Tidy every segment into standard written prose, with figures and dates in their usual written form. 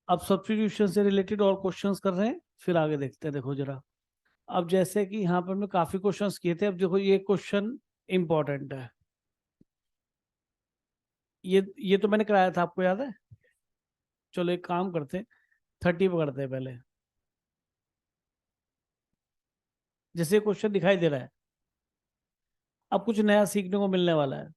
अब सब्स्टिट्यूशन से रिलेटेड और क्वेश्चंस कर रहे हैं, फिर आगे देखते हैं। देखो जरा, अब जैसे कि यहाँ पर हमने काफी क्वेश्चंस किए थे, अब देखो ये क्वेश्चन इंपॉर्टेंट है। ये तो मैंने कराया था, आपको याद है? चलो एक काम करते हैं, 30 पकड़ते हैं पहले। जैसे क्वेश्चन दिखाई दे रहा है, अब कुछ नया सीखने को मिलने वाला है।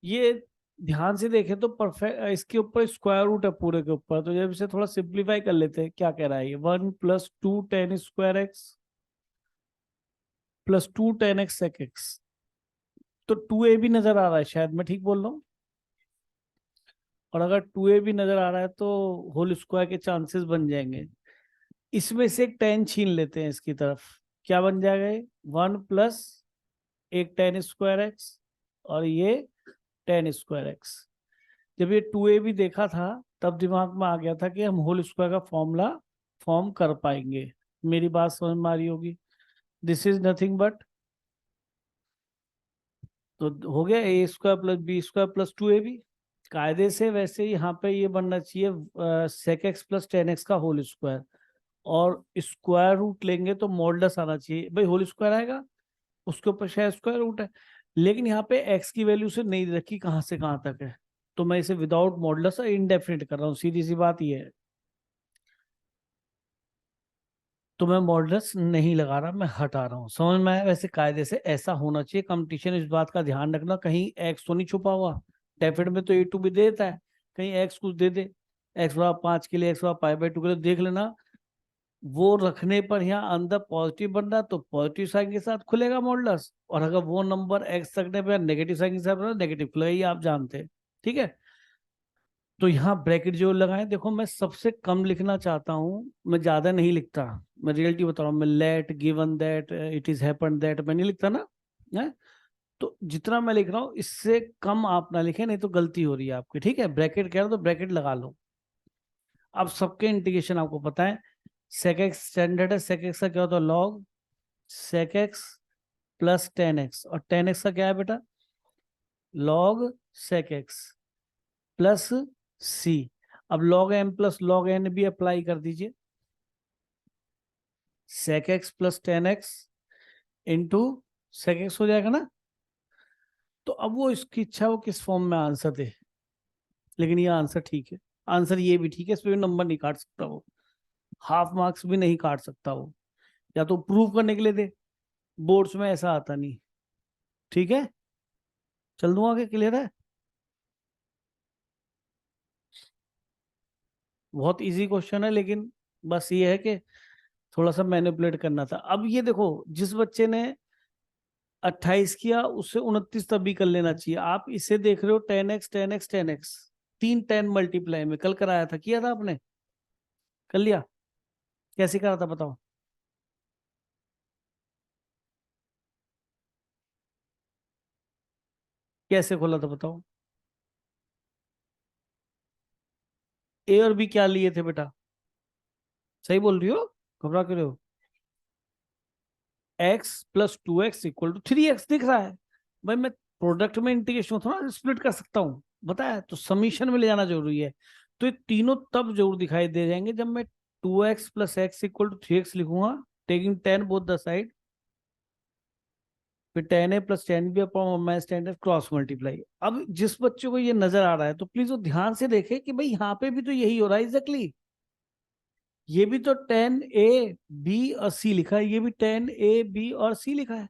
ये ध्यान से देखें तो परफेक्ट, इसके ऊपर स्क्वायर रूट है पूरे के ऊपर, तो जब इसे थोड़ा सिंप्लीफाई कर लेते हैं। क्या कह रहा है ये? 1 + 2 tan² x +2 tan x sec x। तो 2a भी नजर आ रहा है, शायद मैं ठीक बोल रहा हूँ। और अगर 2a भी नजर आ रहा है तो होल स्क्वायर के चांसेस बन जाएंगे। इसमें से एक tan छीन लेते हैं इसकी तरफ। क्या बन जाएगा ये? 1 + 1 tan² x, और ये tan²x। जब ये 2a भी देखा था, तब दिमाग में आ गया था कि हम होल स्क्वायर का फॉर्मूला फॉर्म कर पाएंगे। मेरी बात समझ में आ रही होगी। दिस इज नथिंग बट, तो हो गया a² + b² + 2ab। कायदे से वैसे यहाँ पे ये बनना चाहिए sec x + tan x का होल स्क्वायर, और स्क्वायर रूट लेंगे तो मॉडुलस आना चाहिए। भाई होल स्क्वायर आएगा, उसके ऊपर शायद स्क्वायर रूट है, लेकिन यहाँ पे x की वैल्यू से नहीं दे रखी कहाँ से कहाँ तक है, तो मैं इसे विदाउट मॉडुलस इनडेफिनिट कर रहा हूँ। सीधी सी बात ये है, तो मैं मॉडुलस नहीं लगा रहा, मैं हटा रहा हूँ। समझ में आया? वैसे कायदे से ऐसा होना चाहिए। कंपटीशन इस बात का ध्यान रखना, कहीं एक्स तो नहीं छुपा हुआ। डेफिनेट में तो A2 भी देता है, कहीं एक्स कुछ दे दे, x⁻5 के लिए, x⁻π/2 के लिए, देख लेना। वो रखने पर यहाँ अंदर पॉजिटिव बन रहा तो पॉजिटिव साइन के साथ खुलेगा मॉडुलस, और अगर वो नंबर एक्स रखने पर नेगेटिव साइन के साथ नेगेटिव खुलेगा, ये आप जानते हैं। ठीक है, तो यहाँ ब्रैकेट जो लगाए, देखो मैं सबसे कम लिखना चाहता हूँ, मैं ज्यादा नहीं लिखता। मैं रियलिटी बता रहा हूँ, मैं let, given that, it is happened that, मैं नहीं लिखता ना है। तो जितना मैं लिख रहा हूँ इससे कम आप ना लिखें, नहीं तो गलती हो रही है आपकी। ठीक है, ब्रैकेट कह रहा तो ब्रैकेट लगा लो। अब सबके इंटीग्रेशन आपको पता है। sec x स्टैंडर्ड है, sec x का क्या होता है? log sec x + tan x, और tan x का क्या है बेटा? log sec x + c। अब log m + log n भी अप्लाई कर दीजिए। sec x + tan x into sec x हो जाएगा ना। तो अब वो इसकी इच्छा, वो किस फॉर्म में आंसर दे, लेकिन ये आंसर ठीक है। आंसर ये भी ठीक है, इस पर भी नंबर नहीं काट सकता वो, हाफ मार्क्स भी नहीं काट सकता वो, या तो प्रूव करने के लिए दे। बोर्ड्स में ऐसा आता नहीं। ठीक है, चल दूं आगे, क्लियर है? बहुत इजी क्वेश्चन है, लेकिन बस ये है कि थोड़ा सा मैनिपुलेट करना था। अब ये देखो, जिस बच्चे ने 28 किया उससे 29 तब भी कर लेना चाहिए। आप इसे देख रहे हो 10x 10x 10x, 3 10 मल्टीप्लाई में कल कराया था, किया था आपने? कर लिया? कैसे करा था बताओ? कैसे खोला था बताओ? ए और बी क्या लिए थे बेटा? सही बोल रही हो, घबरा क्यों रहे हो? x + 2x = 3x दिख रहा है। भाई मैं प्रोडक्ट में इंटीग्रेशन थोड़ा स्प्लिट कर सकता हूँ, बताया तो समीशन में ले जाना जरूरी है। तो ये तीनों तब जरूर दिखाई दे जाएंगे जब मैं 2x + x = 3x लिखूंगा, टेकिंग 10 बोथ द साइड, फिर 10a + 10b upon -10 cross multiply. अब जिस बच्चे को ये नजर आ रहा है तो प्लीज वो ध्यान से देखे कि भाई यहाँ पे भी तो यही हो रहा है एग्जैक्टली। ये भी तो 10a b और c लिखा है, ये भी 10a b और c लिखा है।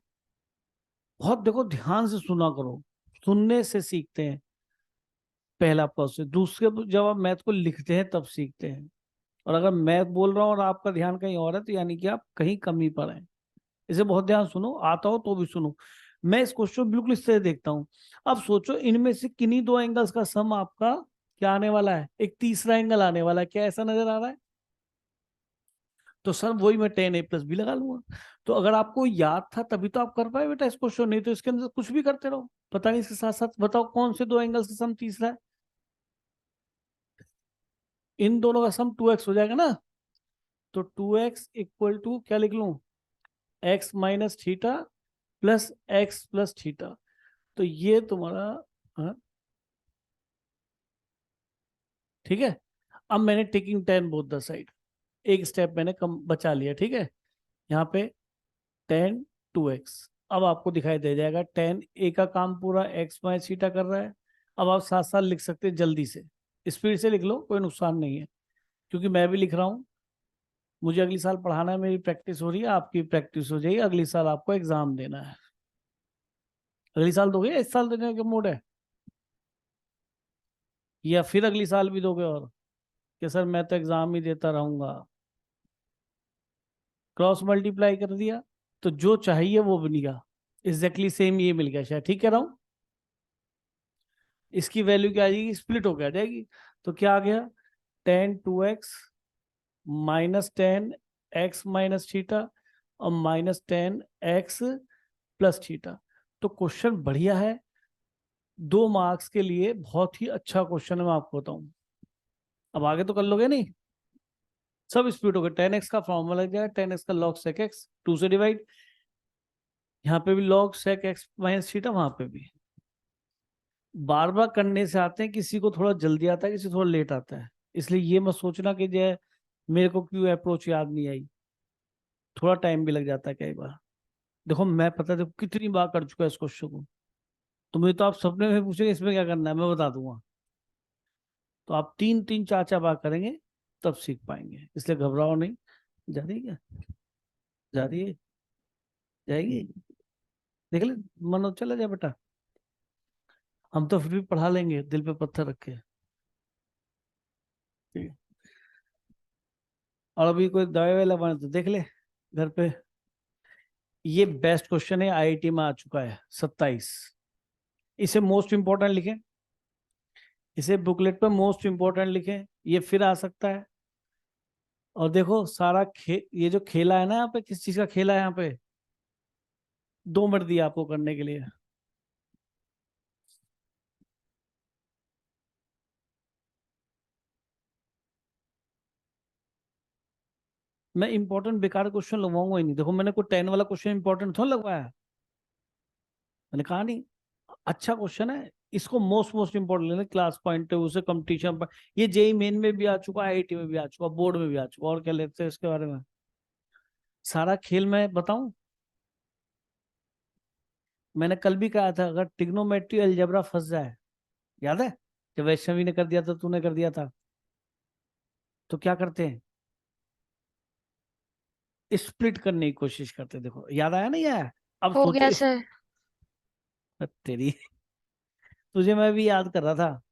बहुत देखो, ध्यान से सुना करो, सुनने से सीखते हैं, पहला प्रोसेस। दूसरे, जब आप मैथ को लिखते हैं तब सीखते हैं। और अगर मैं बोल रहा हूँ और आपका ध्यान कहीं और है, तो यानी कि आप कहीं कमी पर हैं। इसे बहुत ध्यान सुनो, आता हो तो भी सुनो। मैं इस क्वेश्चन बिल्कुल इस तरह देखता हूँ। अब सोचो, इनमें से किन्हीं दो एंगल्स का सम आपका क्या आने वाला है? एक तीसरा एंगल आने वाला है, क्या ऐसा नजर आ रहा है? तो सर वही मैं 10a + b लगा लूंगा। तो अगर आपको याद था तभी तो आप कर पाए बेटा इस क्वेश्चन, नहीं तो इसके अंदर कुछ भी करते रहो। पता नहीं, इसके साथ साथ बताओ कौन से दो एंगल्स का सम तीसरा है? इन दोनों का सम 2x हो जाएगा ना। तो 2x = क्या लिख लूं? x - θ + x + θ। तो ये तुम्हारा, हाँ, ठीक है। अब मैंने टेकिंग 10 बोथ द साइड, एक स्टेप मैंने कम बचा लिया, ठीक है। यहाँ पे 10 2x, अब आपको दिखाई दे जाएगा 10 a का काम पूरा x माइनस थीटा कर रहा है। अब आप साथ साथ लिख सकते हैं, जल्दी से स्पीड से लिख लो, कोई नुकसान नहीं है, क्योंकि मैं भी लिख रहा हूँ। मुझे अगली साल पढ़ाना है, मेरी प्रैक्टिस हो रही है, आपकी प्रैक्टिस हो जाएगी, अगली साल आपको एग्जाम देना है। अगली साल दोगे या इस साल देने का मूड है, या फिर अगली साल भी दोगे? और कि सर मैं तो एग्जाम ही देता रहूंगा। क्रॉस मल्टीप्लाई कर दिया तो जो चाहिए वो बन गया, एग्जैक्टली सेम ये मिल गया, शायद ठीक कह रहा हूँ। इसकी वैल्यू क्या आ जाएगी, स्प्लिट होकर आ जाएगी। तो क्या आ गया, 10 2x minus 10 x minus theta और माइनस 10 x प्लस थीटा। तो क्वेश्चन बढ़िया है, 2 मार्क्स के लिए बहुत ही अच्छा क्वेश्चन है, मैं आपको बताऊं। अब आगे तो कर लोगे नहीं, सब स्प्लिट हो गया। 10x का फॉर्मूला लग जाएगा, 10x का log sec x, 2 से डिवाइड, यहाँ पे भी log sec x minus theta, वहां पे भी। बार बार करने से आते हैं, किसी को थोड़ा जल्दी आता है, किसी को थोड़ा लेट आता है, इसलिए ये मत सोचना कि जो मेरे को क्यों अप्रोच याद नहीं आई, थोड़ा टाइम भी लग जाता है कई बार। देखो मैं पता है कितनी बार कर चुका है इस क्वेश्चन को, तो मुझे तो आप सपने में पूछेंगे इसमें क्या करना है, मैं बता दूंगा। तो आप 3 3 4 4 बार करेंगे तब सीख पाएंगे, इसलिए घबराओ नहीं। जा रही है क्या, जा रही है, जाएगी, देख ले, मनो चला जाए बेटा, हम तो फिर भी पढ़ा लेंगे दिल पे पत्थर रख के, ठीक है। और अभी कोई दवाई वाई लगवाना तो देख ले घर पे। ये बेस्ट क्वेश्चन है, आईआईटी में आ चुका है, 27। इसे मोस्ट इंपॉर्टेंट लिखें, इसे बुकलेट पर मोस्ट इंपॉर्टेंट लिखें, ये फिर आ सकता है। और देखो सारा ये जो खेला है ना यहाँ पे, किस चीज का खेला है यहाँ पे, 2 मिनट दिया आपको करने के लिए। मैं इंपॉर्टेंट बेकार क्वेश्चन लगवाऊंगा ही नहीं, देखो मैंने कोई 10 वाला क्वेश्चन इंपॉर्टेंट थोड़ा लगवाया, मैंने कहा नहीं। अच्छा क्वेश्चन है, इसको मोस्ट मोस्ट इंपॉर्टेंट लेना, क्लास पॉइंट से कंपटीशन पर। ये जेई मेन में भी आ चुका है, आईआईटी में भी आ चुका, बोर्ड में भी आ चुका, और क्या लेते हैं इसके बारे में। सारा खेल मैं बताऊं, मैंने कल भी कहा था, अगर ट्रिग्नोमेट्री अलजेब्रा फंस जाए, याद है जब वैष्णवी ने कर दिया था, तूने कर दिया था, तो क्या करते हैं, स्प्लिट करने की कोशिश करते हैं। देखो याद आया नहीं आया, अब हो सोचो गया इस, सर। तेरी, तुझे मैं भी याद कर रहा था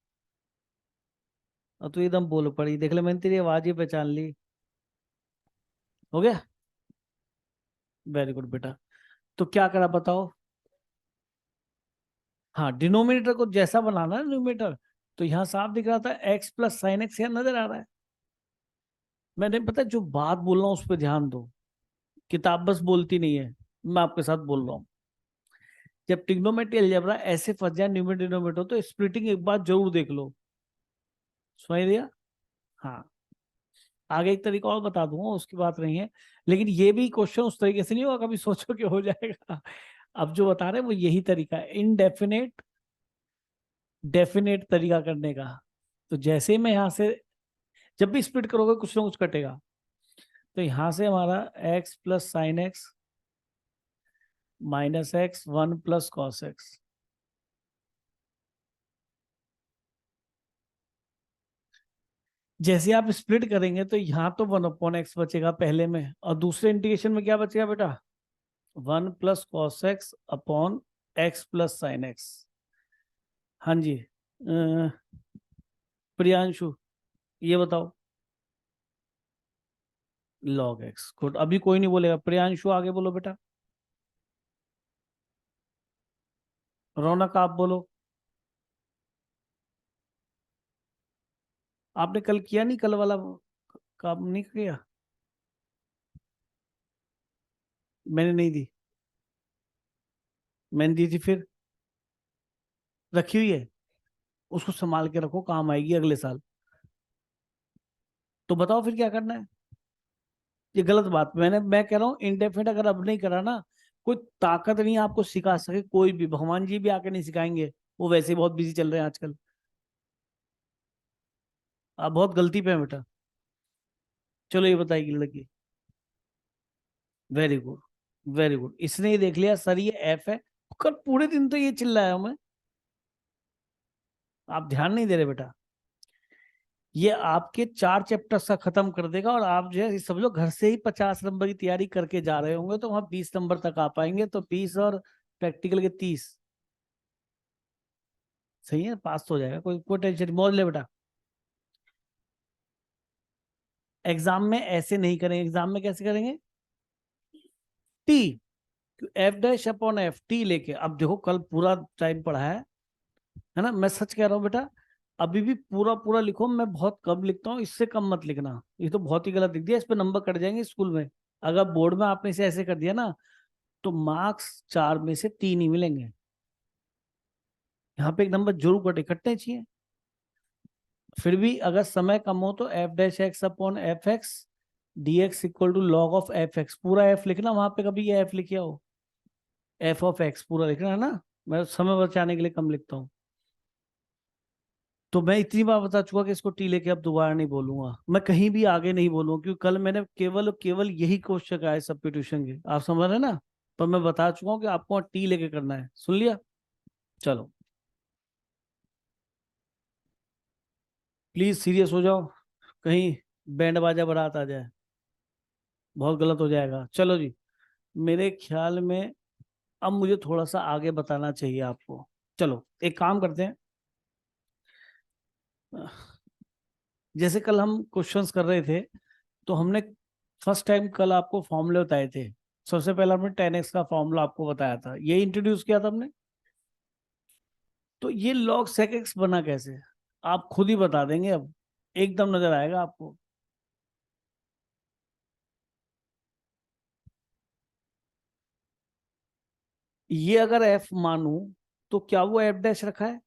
और तू एकदम बोल पड़ी, देख ले मैंने तेरी आवाज ही पहचान ली। हो गया, वेरी गुड बेटा। तो क्या करा बताओ, हाँ डिनोमिनेटर को जैसा बनाना है न्यूमेटर, तो यहाँ साफ दिख रहा था x प्लस साइन एक्स, यहाँ नजर आ रहा है। मैंने पता है, जो बात बोल रहा हूँ उस पर ध्यान दो, किताब बस बोलती नहीं है, मैं आपके साथ बोल रहा हूँ। जब ट्रिग्नोमेट्री अलजेब्रा ऐसे फंस जाए न्यूमेटर डिनोमिनेटर, तो स्प्लिटिंग एक बार जरूर देख लो, समझ लिया। हाँ, आगे एक तरीका और बता दूंगा, उसकी बात नहीं है, लेकिन ये भी क्वेश्चन उस तरीके से नहीं होगा कभी सोचो कि हो जाएगा। अब जो बता रहे हैं वो यही तरीका है, इनडेफिनेट डेफिनेट तरीका करने का। तो जैसे ही मैं यहाँ से, जब भी स्प्लिट करोगे कुछ ना कुछ कटेगा, तो यहां से हमारा x plus sine x minus x 1 plus cos x. जैसे आप स्प्लिट करेंगे तो यहाँ तो 1/x बचेगा पहले में, और दूसरे इंटीग्रेशन में क्या बचेगा बेटा, 1 plus cos x upon x plus sine x. हाँ जी, प्रियांशु ये बताओ, लॉग एक्स, गुड। अभी कोई नहीं बोलेगा, प्रियांशु आगे बोलो बेटा, रौनक आप बोलो। आपने कल किया नहीं, कल वाला काम नहीं किया, मैंने नहीं दी, मैंने दी थी फिर, रखी हुई है, उसको संभाल के रखो, काम आएगी अगले साल। तो बताओ फिर क्या करना है, ये गलत बात, मैं कह रहा हूँ इंडेफिनेट अगर अब नहीं करा ना, कोई ताकत नहीं आपको सिखा सके, कोई भी भगवान जी भी आके नहीं सिखाएंगे, वो वैसे ही बहुत बिजी चल रहे हैं आजकल। आप बहुत गलती पे हैं बेटा। चलो ये बताइए लड़की। वेरी गुड, वेरी गुड, इसने ये देख लिया सर ये एफ है। कल पूरे दिन तो ये चिल्लाया हूं मैं, आप ध्यान नहीं दे रहे बेटा। ये आपके 4 चैप्टर्स का खत्म कर देगा, और आप जो है सब लोग घर से ही 50 नंबर की तैयारी करके जा रहे होंगे, तो वहां 20 नंबर तक आ पाएंगे, तो 20 और प्रैक्टिकल के 30। सही है, पास तो हो जाएगा, कोई कोई टेंशन नहीं, मौज ले बेटा। एग्जाम में ऐसे नहीं करेंगे, एग्जाम में कैसे करेंगे? T, f dash upon F T लेके। अब देखो कल पूरा टाइम पढ़ा है ना, मैं सच कह रहा हूँ बेटा। अभी भी पूरा पूरा लिखो, मैं बहुत कम लिखता हूँ, इससे कम मत लिखना, ये तो बहुत ही गलत लिख दिया, इस पे नंबर कट जाएंगे स्कूल में। अगर बोर्ड में आपने इसे ऐसे कर दिया ना, तो मार्क्स 4 में से 3 ही मिलेंगे। यहाँ पे एक नंबर जरूर कटे, कटने चाहिए। फिर भी अगर समय कम हो तो f dash x upon f x d x equal to log of f x, पूरा एफ लिखना, वहां पे कभी ये एफ लिखे हो, एफ ऑफ एक्स पूरा लिखना है ना। मैं समय बचाने के लिए कम लिखता हूँ। तो मैं इतनी बार बता चुका कि इसको टी लेके अब दोबारा नहीं बोलूंगा, मैं कहीं भी आगे नहीं बोलूंगा, क्योंकि कल मैंने केवल केवल यही क्वेश्चन आए सबके ट्यूशन के, आप समझ रहे हैं ना। पर मैं बता चुका हूँ कि आपको टी लेके करना है, सुन लिया। चलो प्लीज सीरियस हो जाओ, कहीं बैंड बाजा बारात आ जाए, बहुत गलत हो जाएगा। चलो जी, मेरे ख्याल में अब मुझे थोड़ा सा आगे बताना चाहिए आपको। चलो एक काम करते हैं, जैसे कल हम क्वेश्चंस कर रहे थे, तो हमने फर्स्ट टाइम कल आपको फॉर्मूले बताए थे। सबसे पहला हमने 10x का फॉर्मूला आपको बताया था, ये इंट्रोड्यूस किया था हमने। तो ये log sec x बना कैसे, आप खुद ही बता देंगे अब, एकदम नजर आएगा आपको। ये अगर f मानूं, तो क्या वो f डैश रखा है?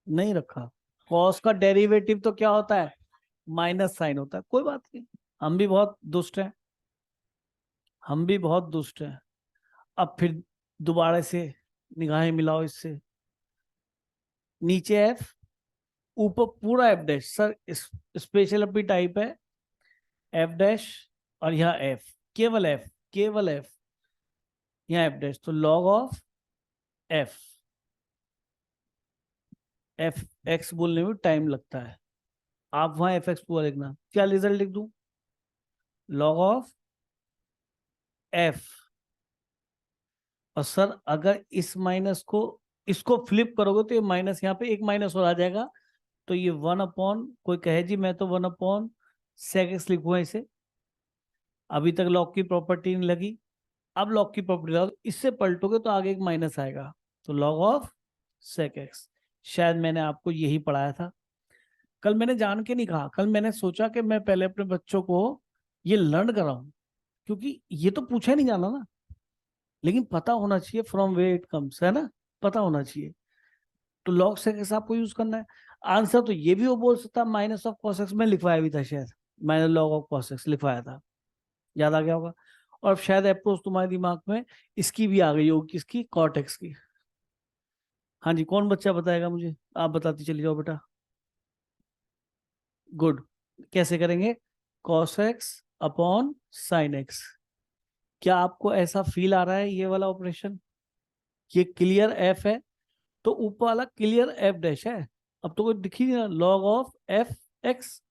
नहीं रखा। cos का डेरिवेटिव तो क्या होता है? माइनस साइन होता है, कोई बात नहीं। हम भी बहुत दुष्ट हैं, हम भी बहुत दुष्ट हैं। अब फिर दोबारा से निगाहें मिलाओ इससे, नीचे एफ, ऊपर पूरा एफ डैश, सर स्पेशल अपनी टाइप है, एफ डैश, और यहाँ एफ, केवल एफ, केवल एफ, यहाँ एफ डैश, तो log of F, F x बोलने में टाइम लगता है, आप वहां एफ एक्स पूरा लिखना, क्या रिजल्ट लिख दूं? Log of F. और सर अगर इस माइनस को, इसको फ्लिप करोगे तो ये माइनस, यहाँ पे एक माइनस और आ जाएगा, तो ये 1 अपॉन, कोई कहे जी मैं तो 1 अपॉन सेक एक्स लिखूंगा इसे। अभी तक लॉग की प्रॉपर्टी नहीं लगी, अब लॉग की प्रॉपर्टी लगाओ, इससे पलटोगे तो आगे एक माइनस आएगा, तो लॉग ऑफ सेक एक्स। शायद मैंने आपको यही पढ़ाया था। कल मैंने जान के नहीं कहा, कल मैंने सोचा कि मैं पहले अपने बच्चों को ये लर्न कराऊं, क्योंकि ये तो पूछा नहीं जाना ना, लेकिन पता होना चाहिए फ्रॉम वे इट कम्स, है ना, पता होना चाहिए। तो लॉग सेक एक्स आपको यूज करना है। आंसर तो ये भी वो बोल सकता, माइनस ऑफ कॉस एक्स में लिखवाया भी था शायद, minus log of cos x लिखवाया था, याद आ गया होगा। और शायद अप्रोच तुम्हारे दिमाग में इसकी भी आ गई होगी, किसकी, कॉर्टेक्स की। हाँ जी, कौन बच्चा बताएगा मुझे, आप बताती चली जाओ बेटा। गुड, कैसे करेंगे? Cos x upon sine x. क्या आपको ऐसा फील आ रहा है ये वाला ऑपरेशन, ये क्लियर एफ है, तो ऊपर वाला क्लियर एफ डैश है। अब तो कोई दिख ही नहीं रहा, log of f x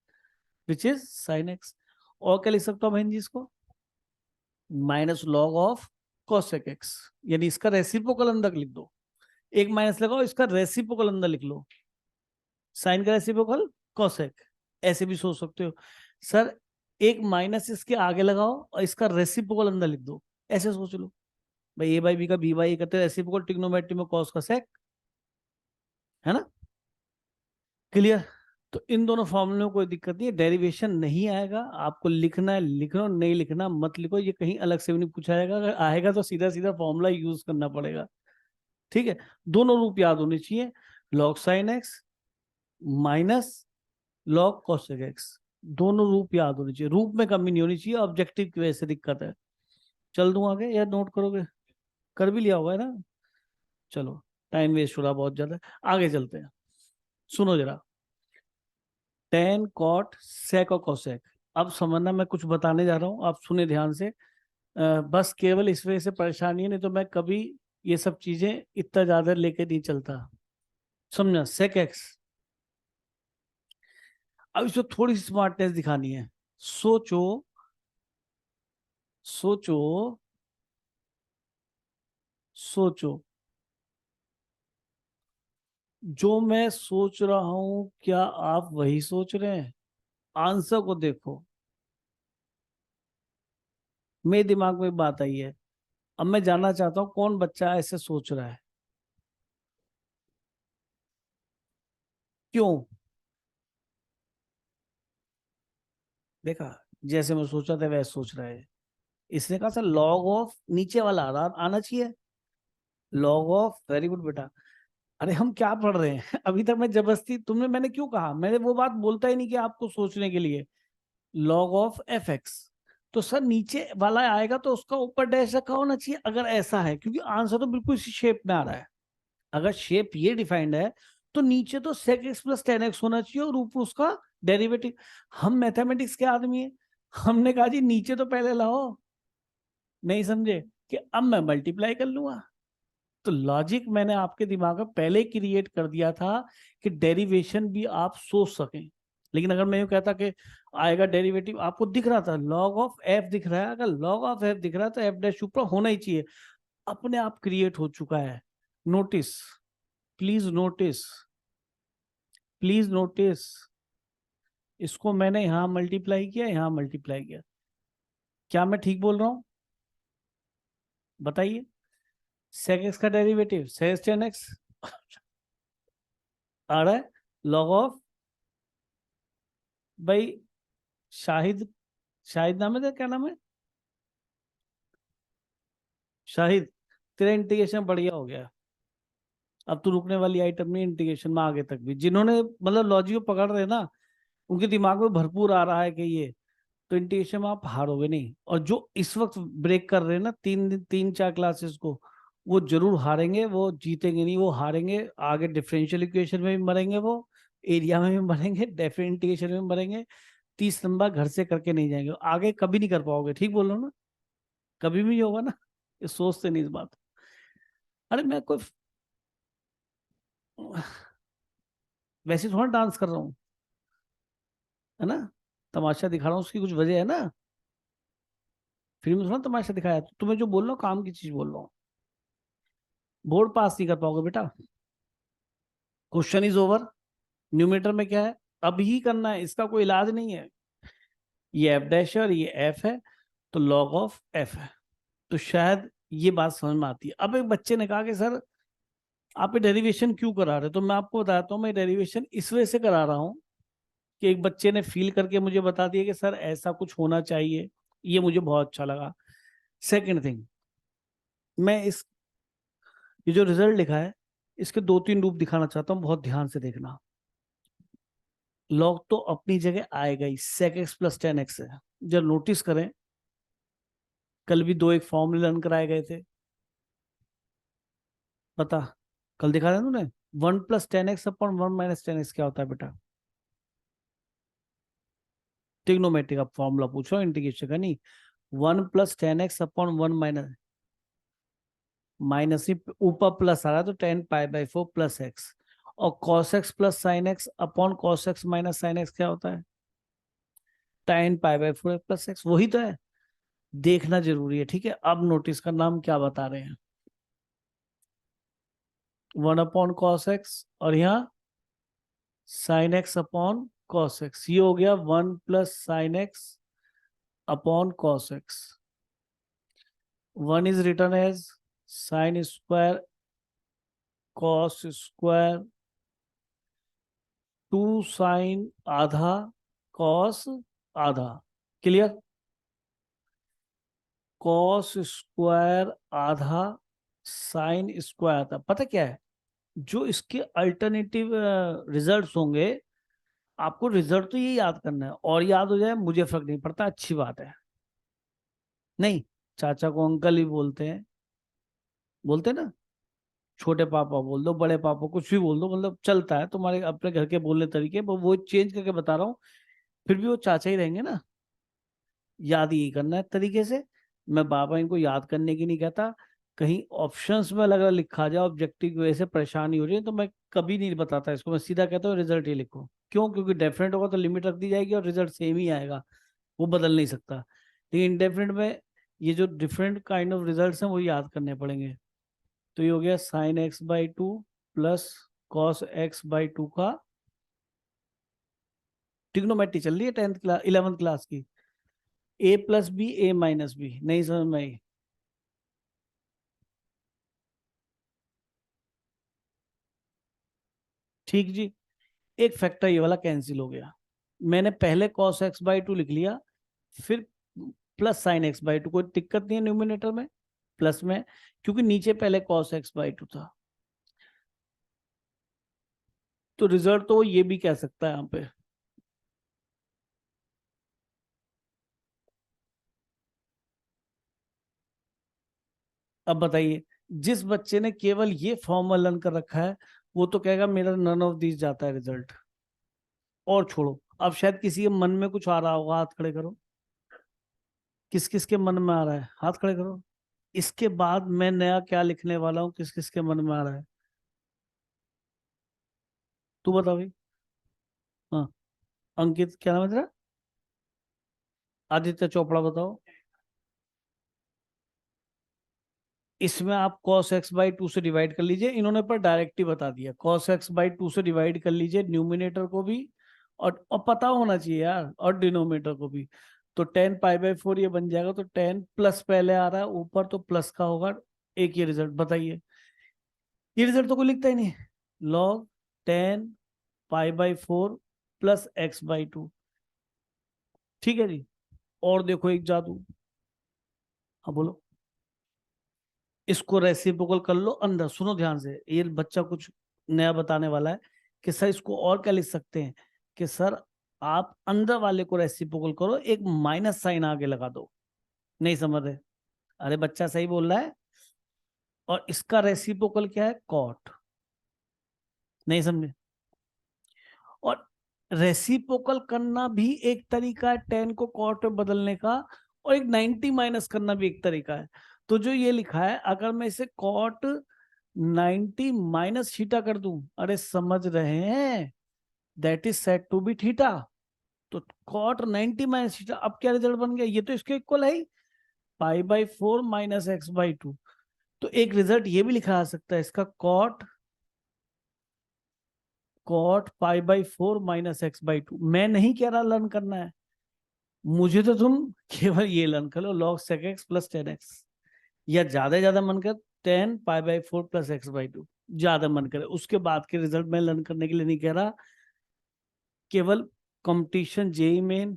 which is sine x. और क्या लिख सकता हूँ बहन जी इसको? Minus log of cosec x, यानी इसका रेसिप्रोकल अंदर लिख दो। एक माइनस लगाओ, इसका रेसिप्रोकल अंदर लिख लो, साइन का रेसिप्रोकल कॉसेक। ऐसे भी सोच सकते हो सर, एक माइनस इसके आगे लगाओ और इसका रेसिप्रोकल अंदर लिख दो, ऐसे सोच लो। भाई ए बाई बी का बी बाई करते, रेसिप्रोकल ट्रिग्नोमेट्री में कॉस का सेक, है ना, क्लियर। तो इन दोनों फॉर्मूले में कोई दिक्कत नहीं है, डेरिवेशन नहीं आएगा, आपको लिखना है लिख लो, नहीं लिखना मत लिखो, ये कहीं अलग से भी नहीं पूछा जाएगा, अगर आएगा तो सीधा सीधा फॉर्मूला यूज करना पड़ेगा। ठीक है, दोनों रूप याद होने चाहिए, log sine x minus log cosec x, दोनों रूप याद होने चाहिए, रूप में कमी नहीं होनी चाहिए, ऑब्जेक्टिव की वजह से दिक्कत है। चल दूं आगे या नोट करोगे? कर भी लिया होगा है ना? चलो, टाइम वेस्ट हो रहा बहुत ज्यादा, आगे चलते हैं। सुनो जरा, टेन कॉट सेक और कोसेक। अब समझना, मैं कुछ बताने जा रहा हूँ, आप सुने ध्यान से। बस केवल इस वजह से परेशानी है, नहीं तो मैं कभी ये सब चीजें इतना ज्यादा लेके नहीं चलता। समझा? Sec x. अब इसको थोड़ी सी स्मार्टनेस दिखानी है। सोचो, सोचो, सोचो। जो मैं सोच रहा हूं क्या आप वही सोच रहे हैं? आंसर को देखो। मेरे दिमाग में बात आई है। अब मैं जानना चाहता हूं कौन बच्चा ऐसे सोच रहा है। क्यों? देखा, जैसे मैं सोचा था वैसे सोच रहा है। इसने कहा सर लॉग ऑफ नीचे वाला आना चाहिए। लॉग ऑफ, वेरी गुड बेटा। अरे हम क्या पढ़ रहे हैं अभी तक? मैं जबरदस्ती, तुमने, मैंने क्यों कहा? मैंने वो बात बोलता ही नहीं कि आपको सोचने के लिए। लॉग ऑफ एफ एक्स, तो सर नीचे वाला आएगा तो उसका ऊपर डैश रखा होना चाहिए अगर ऐसा है, क्योंकि आंसर तो बिल्कुल इसी शेप में आ रहा है। अगर शेप ये डिफाइंड है तो नीचे तो sec x plus tan x होना चाहिए और ऊपर उसका डेरिवेटिव। हम मैथमेटिक्स के आदमी है, हमने कहा जी नीचे तो पहले लाओ। नहीं समझे कि अब मैं मल्टीप्लाई कर लूंगा? तो लॉजिक मैंने आपके दिमाग में पहले क्रिएट कर दिया था कि डेरिवेशन भी आप सोच सकें। लेकिन अगर मैं यूं कहता कि आएगा डेरिवेटिव, आपको दिख रहा था लॉग ऑफ एफ दिख रहा है, अगर लॉग ऑफ एफ दिख रहा है तो एफ डैश ऊपर होना ही चाहिए। अपने आप क्रिएट हो चुका है। Notice, please notice, please notice. इसको मैंने यहां मल्टीप्लाई किया, यहां मल्टीप्लाई किया। क्या मैं ठीक बोल रहा हूं? बताइए। सेक एक्स का डेरिवेटिव सेक टेन एक्स आ रहा है। लॉग ऑफ, भाई शाहिद, शाहिद नाम है तेरा, क्या नाम है? शाहिद, तेरा इंटीग्रेशन बढ़िया हो गया। अब तू रुकने वाली आइटम नहीं इंटीग्रेशन में, आगे तक भी जिन्होंने मतलब लॉजिक को पकड़ रहे हैं ना, उनके दिमाग में भरपूर आ रहा है कि ये, तो इंटीग्रेशन में आप हारोगे नहीं। और जो इस वक्त ब्रेक कर रहे हैं ना तीन चार क्लासेस को, वो जरूर हारेंगे, वो जीतेंगे नहीं, वो हारेंगे। आगे डिफरेंशियल इक्वेशन में भी मरेंगे वो, एरिया में भी मरेंगे, डेफिनेट इंटीग्रेशन में भी मरेंगे। 30 नंबर घर से करके नहीं जाएंगे, आगे कभी नहीं कर पाओगे। ठीक बोल रहा हूं ना? कभी भी नहीं होगा ना? ये सोचते नहीं इस बात। अरे मैं कोई वैसे थोड़ा डांस कर रहा हूँ, है ना? तमाशा दिखा रहा हूँ, उसकी कुछ वजह है ना। फिल्म में थोड़ा तमाशा दिखाया, तो तुम्हें जो बोल रहा हूँ काम की चीज बोल रहा हूँ। बोर्ड पास नहीं कर पाओगे बेटा। Question is over. न्यूमेटर में क्या है? अब ही करना है, इसका कोई इलाज नहीं है। ये एफ डैश है और ये एफ है, तो लॉग ऑफ एफ है। तो शायद ये बात समझ में आती है। अब एक बच्चे ने कहा कि सर आप ये डेरिवेशन क्यों करा रहे हो? तो मैं आपको बताता हूँ, मैं डेरिवेशन इस वजह से करा रहा हूँ कि एक बच्चे ने फील करके मुझे बता दिया कि सर ऐसा कुछ होना चाहिए। ये मुझे बहुत अच्छा लगा। सेकंड थिंग, मैं इस, ये जो रिजल्ट लिखा है, इसके दो तीन रूप दिखाना चाहता हूँ, बहुत ध्यान से देखना। लॉग तो अपनी जगह आएगा ही, sec x plus tan x है। जब नोटिस करें, कल भी दो एक फॉर्मूले लर्न कराए गए थे, पता? कल दिखा रहे तूने, one plus tan x upon one minus ten x क्या होता है बेटा? ट्रिग्नोमेट्रिक का फॉर्मूला पूछो, इंटीग्रेशन का नहीं। One plus tan x upon one minus, minus ही ऊपर प्लस आ रहा है तो tan pi by four plus x. और cos x plus sine x upon cos x minus sine x क्या होता है? Tan pi by four plus x, वही तो है। देखना जरूरी है, ठीक है? अब नोटिस का नाम क्या बता रहे हैं? वन अपॉन कॉस एक्स, और यहाँ sine x upon cos x. ये हो गया one plus sine x upon cos x. One is return as sine square cos square two sine आधा कॉस आधा। क्लियर? कॉस स्क्वायर आधा साइन स्क्वायर आधा। पता क्या है, जो इसके अल्टरनेटिव रिजल्ट्स होंगे, आपको रिजल्ट तो ये याद करना है, और याद हो जाए मुझे फर्क नहीं पड़ता, अच्छी बात है। नहीं, चाचा को अंकल ही बोलते हैं, बोलते हैं ना, छोटे पापा बोल दो, बड़े पापा, कुछ भी बोल दो, मतलब चलता है तुम्हारे अपने घर के बोलने तरीके, पर वो चेंज करके बता रहा हूँ, फिर भी वो चाचा ही रहेंगे ना। याद ही करना है तरीके से। मैं बाबा इनको याद करने की नहीं कहता, कहीं ऑप्शंस में लगा लिखा जाए ऑब्जेक्टिव की वजह से परेशानी हो रही है तो मैं कभी नहीं बताता इसको, मैं सीधा कहता हूँ रिजल्ट ही लिखो। क्यों? क्योंकि डेफिनेट होगा तो लिमिट रख दी जाएगी और रिजल्ट सेम ही आएगा, वो बदल नहीं सकता। लेकिन इंडेफिनेट में ये जो डिफरेंट काइंड ऑफ रिजल्ट हैं वो याद करने पड़ेंगे। तो ये हो गया sin x/2 plus cos x/2 का ट्रिग्नोमेट्री चल रही है 10th क्लास 11th क्लास की। a+b a-b नहीं समझ में आई? ठीक जी। एक फैक्टर ये वाला कैंसिल हो गया, मैंने पहले cos x/2 लिख लिया, फिर प्लस sin x/2, कोई दिक्कत नहीं है न्यूमिनेटर में प्लस में, क्योंकि नीचे पहले cos x/2 था। तो रिजल्ट तो ये भी कह सकता है यहाँ पे। अब बताइए, जिस बच्चे ने केवल ये फॉर्मूला लर्न कर रखा है वो तो कहेगा मेरा नन ऑफ दिस जाता है रिजल्ट। और छोड़ो, अब शायद किसी के मन में कुछ आ रहा होगा, हाथ खड़े करो। किस किस के मन में आ रहा है, हाथ खड़े करो। इसके बाद मैं नया क्या लिखने वाला हूँ, किस किस के मन में आ रहा है? तू बता भाई। हाँ, अंकित क्या नाम है तेरा? आदित्य चोपड़ा बताओ। इसमें आप cos x/2 से डिवाइड कर लीजिए, इन्होंने पर डायरेक्ट ही बता दिया, cos x/2 से डिवाइड कर लीजिए न्यूमिनेटर को भी, और पता होना चाहिए यार, और डिनोमिनेटर को भी। तो 10 π/4 ये बन जाएगा, तो 10 प्लस पहले आ रहा है ऊपर तो प्लस का होगा। एक ये रिजल्ट बताइए, ये रिजल्ट तो कोई लिखता ही नहीं। Log 10 π/4 plus x/2। ठीक है जी। और देखो एक जादू। हाँ बोलो। इसको रेसिप्रोकल कर लो अंदर, सुनो ध्यान से, ये बच्चा कुछ नया बताने वाला है कि सर इसको और क्या लिख सकते हैं, कि सर आप अंदर वाले को रेसिप्रोकल करो, एक माइनस साइन आगे लगा दो। नहीं समझ रहे? अरे बच्चा सही बोल रहा है। और इसका रेसिप्रोकल क्या है? कॉट। नहीं समझे? और रेसिप्रोकल करना भी एक तरीका है टेन को कॉट में बदलने का, और एक 90 माइनस करना भी एक तरीका है। तो जो ये लिखा है, अगर मैं इसे कॉट 90 माइनस थीटा कर दूं, अरे समझ रहे हैं, that is set to be theta. तो कॉट 90 माइनस थीटा, अब क्या रिजल्ट बन गया? ये तो इसके इक्वल है ही, π/4 माइनस x/2। तो एक रिजल्ट ये भी लिखा जा सकता है इसका, कॉट π/4 माइनस x/2। मैं नहीं कह रहा लर्न करना है, मुझे तो तुम केवल ये लर्न कर लो, log sec x plus 10x, या ज्यादा मन कर 10 π/4 प्लस x/2, ज्यादा मन करे। उसके बाद के रिजल्ट मैं लर्न करने के लिए नहीं कह रहा, केवल competition JEE main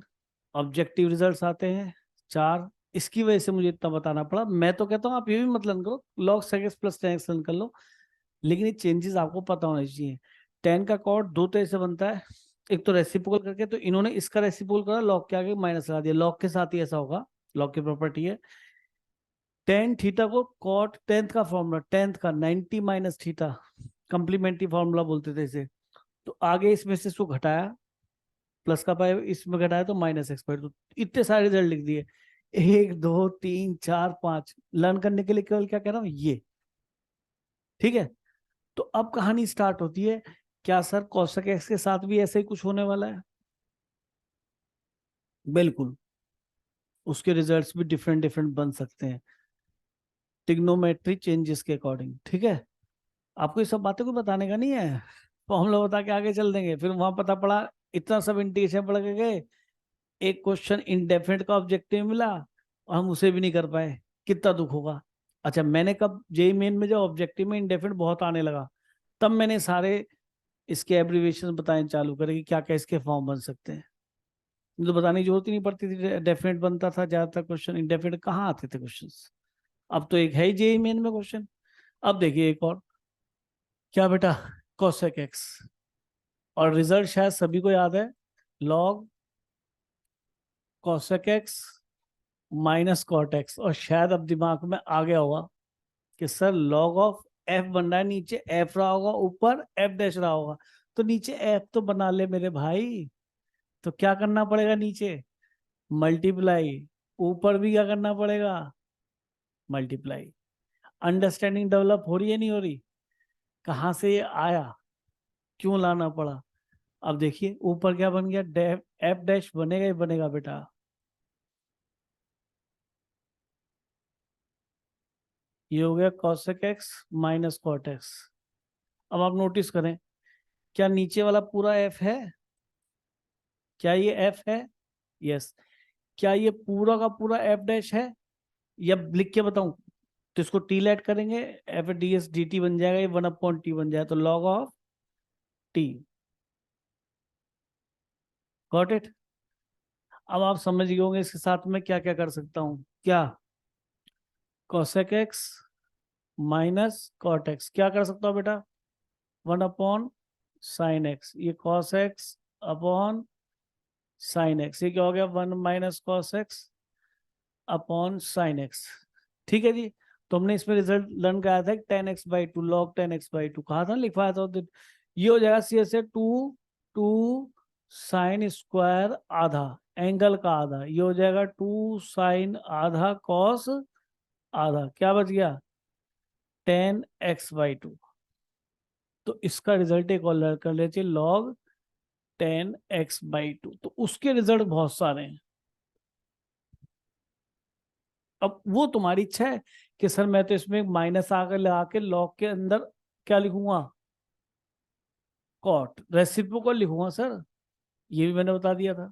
objective results आते हैं 4, इसकी वजह से मुझे इतना बताना पड़ा। मैं तो कहता हूँ आप ये भी मत लर्न करो, log sec x plus 10x learn कर लो, लेकिन ये चेंजेस आपको पता होने चाहिए। 10 का कॉट दो तरह से बनता है, एक तो रेसिप्रोकल करके, तो इन्होंने इसका रेसिप्रोकल करा, लॉग के आगे माइनस लगा दिया, लॉग के साथ ही ऐसा होगा, लॉग की प्रॉपर्टी है। टेन थीटा को कॉट 10th का फॉर्मूला, 10th का 90 माइनस थीटा, कंप्लीमेंट्री फॉर्मूला बोलते थे इसे। तो आगे इसमें से इसको घटाया, प्लस का पाए इसमें घटाया तो माइनस x/2। तो इतने सारे रिजल्ट लिख दिए, 1 2 3 4 5, लर्न करने के लिए केवल क्या कह रहा हूँ ये। ठीक है। तो अब कहानी स्टार्ट होती है, क्या सर कौशिक एक्स के साथ भी ऐसे ही कुछ होने वाला है? बिल्कुल, उसके रिजल्ट्स भी डिफरेंट डिफरेंट बन सकते हैं टिग्नोमेट्री चेंजेस के अकॉर्डिंग। ठीक है। आपको ये सब बातें को बताने का नहीं है, तो हम लोग बता के आगे चल देंगे, फिर वहां पता पड़ा इतना सब इंटीग्रेशन पढ़ के गए, एक क्वेश्चन इंडेफिनिट का ऑब्जेक्टिव मिला और हम उसे भी नहीं कर पाए, कितना दुख होगा। अच्छा, मैंने कब जेई मेन में जब ऑब्जेक्टिव में इंडेफिनिट बहुत आने लगा, तब मैंने सारे इसके एब्रीविएशन बताने चालू करे कि क्या क्या इसके फॉर्म बन सकते हैं। मुझे तो बताने की जरूरत ही नहीं पड़ती थी, डेफिनेट बनता था ज्यादातर क्वेश्चन, इंडेफिनिट कहाँ आते थे क्वेश्चंस। अब तो एक है ही जेई मेन में क्वेश्चन। अब देखिए एक और, क्या बेटा? कोसेक एक्स, और रिजल्ट शायद सभी को याद है, log cosec x minus cot x, और शायद अब दिमाग में आ गया होगा कि सर लॉग ऑफ एफ बन रहा है, नीचे एफ रहा होगा, ऊपर एफ डैश रहा होगा, तो नीचे एफ तो बना ले मेरे भाई। तो क्या करना पड़ेगा, नीचे मल्टीप्लाई, ऊपर भी क्या करना पड़ेगा, मल्टीप्लाई। अंडरस्टैंडिंग डेवलप हो रही है नहीं हो रही, कहाँ से ये आया, क्यों लाना पड़ा। अब देखिए ऊपर क्या बन गया, एफ डैश बनेगा ही बनेगा बेटा। ये हो गया cosec x minus cot x. अब आप नोटिस करें, क्या नीचे वाला पूरा एफ है, क्या ये एफ है, यस। क्या ये पूरा का पूरा एफ डैश है, या लिख के बताऊं, तो इसको टी लेट करेंगे, F D S D T बन जाएगा, ये वन अपॉन टी बन जाएगा, तो log of T. Got it. अब आप समझ गए होंगे इसके साथ में क्या क्या कर सकता हूं, क्या, cosec x minus cot x, क्या कर सकता हूं बेटा, वन अपॉन साइन एक्स, ये cos x upon sine x, ये क्या हो गया, one minus cos x upon sine x. ठीक है जी। तो हमने इसमें रिजल्ट लर्न कराया था, 10x/2 लॉग 10x/2 कहा था, लिखवाया था। तो ये हो जाएगा सी से 2 साइन स्क्वायर आधा, एंगल का आधा, ये हो जाएगा 2 साइन आधा कॉस आधा, क्या बच गया, 10x/2। तो इसका रिजल्ट एक और लर्न कर लेते, लॉग 10x/2। तो उसके रिजल्ट बहुत सारे हैं। अब वो तुम्हारी इच्छा है कि सर मैं तो इसमें माइनस आकर लगा के लॉग के अंदर क्या लिखूंगा, कॉट, रेसिप्रोकल लिखूंगा सर, ये भी मैंने बता दिया था।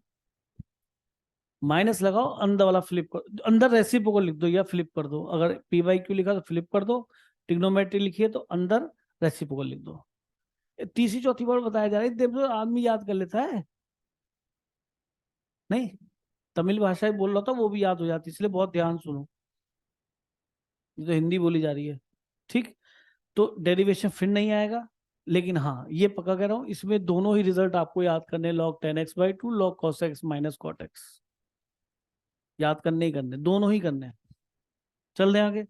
माइनस लगाओ, अंदर वाला फ्लिप कर, अंदर रेसिप्रोकल लिख दो या फ्लिप कर दो, अगर पी बाई क्यू लिखा तो फ्लिप कर दो, ट्रिग्नोमेट्री लिखिए तो अंदर रेसिप्रोकल लिख दो। तीसरी चौथी बार बताया जा रहा है, देव तो आदमी याद कर लेता है, नहीं, तमिल भाषा ही बोल रहा था, वो भी याद हो जाती है, इसलिए बहुत ध्यान सुनो, ये तो हिंदी बोली जा रही है। ठीक। तो डेरिवेशन फिर नहीं आएगा, लेकिन हाँ ये पक्का कह रहा हूं, इसमें दोनों ही रिजल्ट आपको याद करने, log 10x/2 log cos x minus cot x, याद करने ही करने, दोनों ही करने हैं। चल दें आगे,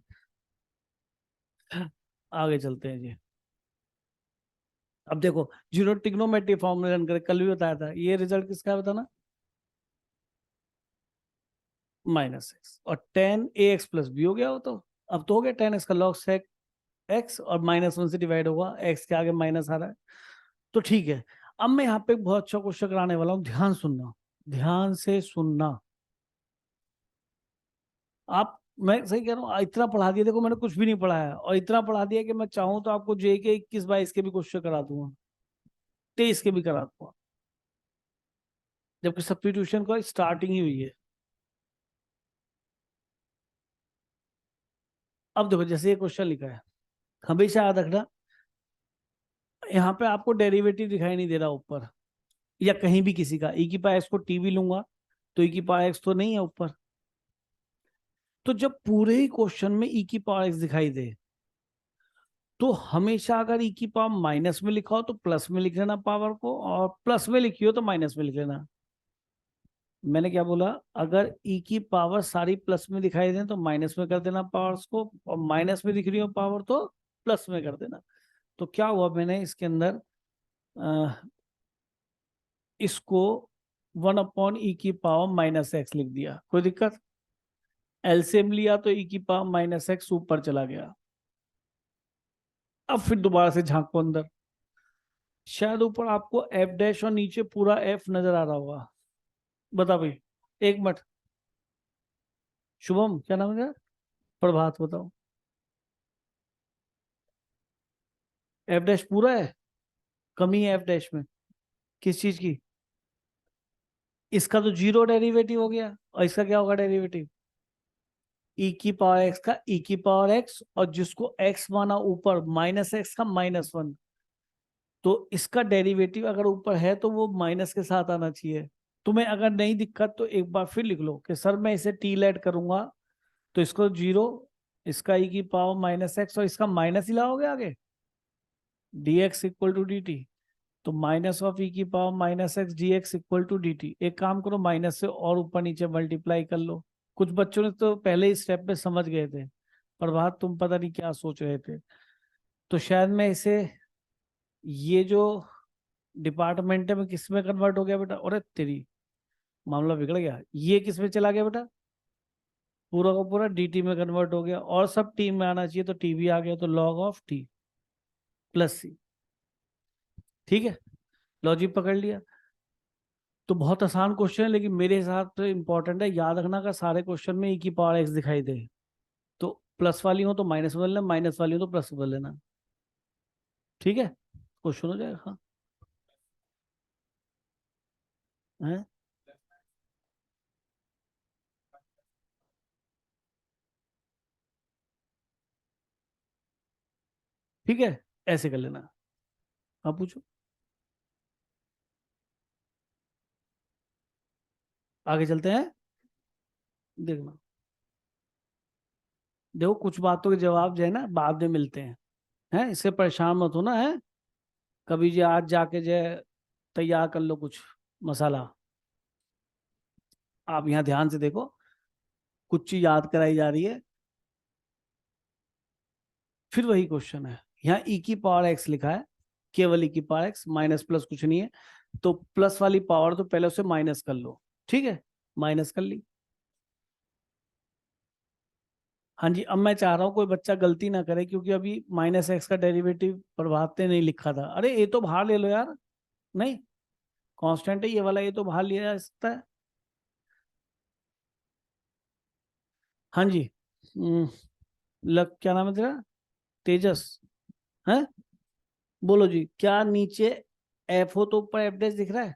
आगे चलते हैं जी। अब देखो, जीरो ट्रिग्नोमेट्री फॉर्म में रन करे, कल भी बताया था, ये रिजल्ट किसका है बताना, माइनस एक्स, और 10 ax+b हो गया हो, तो अब तो हो गया 10x का log sec x, और -1 से डिवाइड होगा, x के आगे माइनस आ रहा है, तो ठीक है। अब मैं यहाँ पे एक बहुत अच्छा क्वेश्चन कराने वाला हूँ, ध्यान सुनना, ध्यान से सुनना आप। मैं सही कह रहा हूँ, इतना पढ़ा दिया, देखो मैंने कुछ भी नहीं पढ़ाया, और इतना पढ़ा दिया कि मैं चाहूँ तो आपको जे के 21-22 के भी क्वेश्चन करा दूंगा, 23 के भी करा दूंगा, जबकि सब्स्टिट्यूशन का स्टार्टिंग ही हुई है। अब देखो जैसे ये क्वेश्चन लिखा है, हमेशा याद रखना, यहाँ पे आपको डेरिवेटिव दिखाई नहीं दे रहा ऊपर, या कहीं भी किसी का, ई की पावर एक्स को टी भी लूंगा तो ई की पावर एक्स तो नहीं है ऊपर। तो जब पूरे ही क्वेश्चन में ई की पावर एक्स दिखाई दे, तो हमेशा अगर ई की पावर माइनस में लिखा हो तो प्लस में लिख लेना पावर को, और प्लस में लिखी हो तो माइनस में लिख लेना। मैंने क्या बोला, अगर ई की पावर सारी प्लस में दिखाई दे तो माइनस में कर देना पावर्स को, और माइनस में दिख रही हो पावर तो प्लस में कर देना। तो क्या हुआ, मैंने इसके अंदर इसको 1/e की पावर माइनस एक्स लिख दिया, कोई दिक्कत, एलसीएम लिया तो ई की पावर माइनस एक्स ऊपर चला गया। अब फिर दोबारा से झांको अंदर, शायद ऊपर आपको एफ डैश और नीचे पूरा एफ नजर आ रहा होगा, बता भाई, एक मिनट, शुभम क्या नाम है, प्रभात बताओ, एफ डैश पूरा है, कमी है एफ डैश में, किस चीज की, इसका तो जीरो डेरिवेटिव हो गया, और इसका क्या होगा डेरिवेटिव, ई की पावर एक्स का ई की पावर एक्स, और जिसको एक्स माना ऊपर माइनस एक्स का -1, तो इसका डेरिवेटिव अगर ऊपर है तो वो माइनस के साथ आना चाहिए। तुम्हें अगर नहीं दिक्कत तो एक बार फिर लिख लो कि सर मैं इसे टी लेट करूंगा, तो इसको जीरो, इसका ई की पावर माइनस एक्स, और इसका माइनस ही लाओगे आगे, d x equal to d t, तो माइनस ऑफ ई की power minus x d x equal to d t. एक काम करो, माइनस से और ऊपर नीचे मल्टीप्लाई कर लो, कुछ बच्चों ने तो पहले ही स्टेप में समझ गए थे, पर बात तुम पता नहीं क्या सोच रहे थे। तो शायद मैं इसे, ये जो डिपार्टमेंट है मैं किस में कन्वर्ट हो गया बेटा, अरे तेरी मामला बिगड़ गया। ये किस में चला गया बेटा, पूरा का पूरा डीटी में कन्वर्ट हो गया, और सब टी में आना चाहिए, तो टी भी आ गया, तो लॉग ऑफ टी प्लस सी। ठीक है, लॉजिक पकड़ लिया। तो बहुत आसान क्वेश्चन है, लेकिन मेरे हिसाब से इंपॉर्टेंट है, याद रखना का सारे क्वेश्चन में ई की पावर एक्स दिखाई दे, तो प्लस वाली हो तो माइनस बदल लेना, माइनस वाली हो तो प्लस बदल लेना। ठीक है, क्वेश्चन हो जाएगा। हाँ है? ठीक है, ऐसे कर लेना। आप पूछो, आगे चलते हैं। देखना, देखो कुछ बातों के जवाब जो है ना बाद में मिलते हैं, हैं इससे परेशान मत होना है। कभी जो आज जाके जो है तैयार कर लो कुछ मसाला। आप यहाँ ध्यान से देखो, कुछ चीज याद कराई जा रही है, फिर वही क्वेश्चन है। यहाँ ई की पावर एक्स लिखा है, केवल ई की पावर एक्स, माइनस प्लस कुछ नहीं है, तो प्लस वाली पावर तो पहले उसे माइनस कर लो। ठीक है, माइनस कर ली। हाँ जी, अब मैं चाह रहा हूँ कोई बच्चा गलती ना करे, क्योंकि अभी माइनस एक्स का डेरिवेटिव प्रभात ने नहीं लिखा था। अरे ये तो बाहर ले लो यार, नहीं कांस्टेंट है ये वाला, ये तो बाहर लिया जा सकता है। हाँ जी। क्या नाम है तेरा, तेजस है? बोलो जी, क्या नीचे एफ हो तो ऊपर एफ डैश दिख रहा है?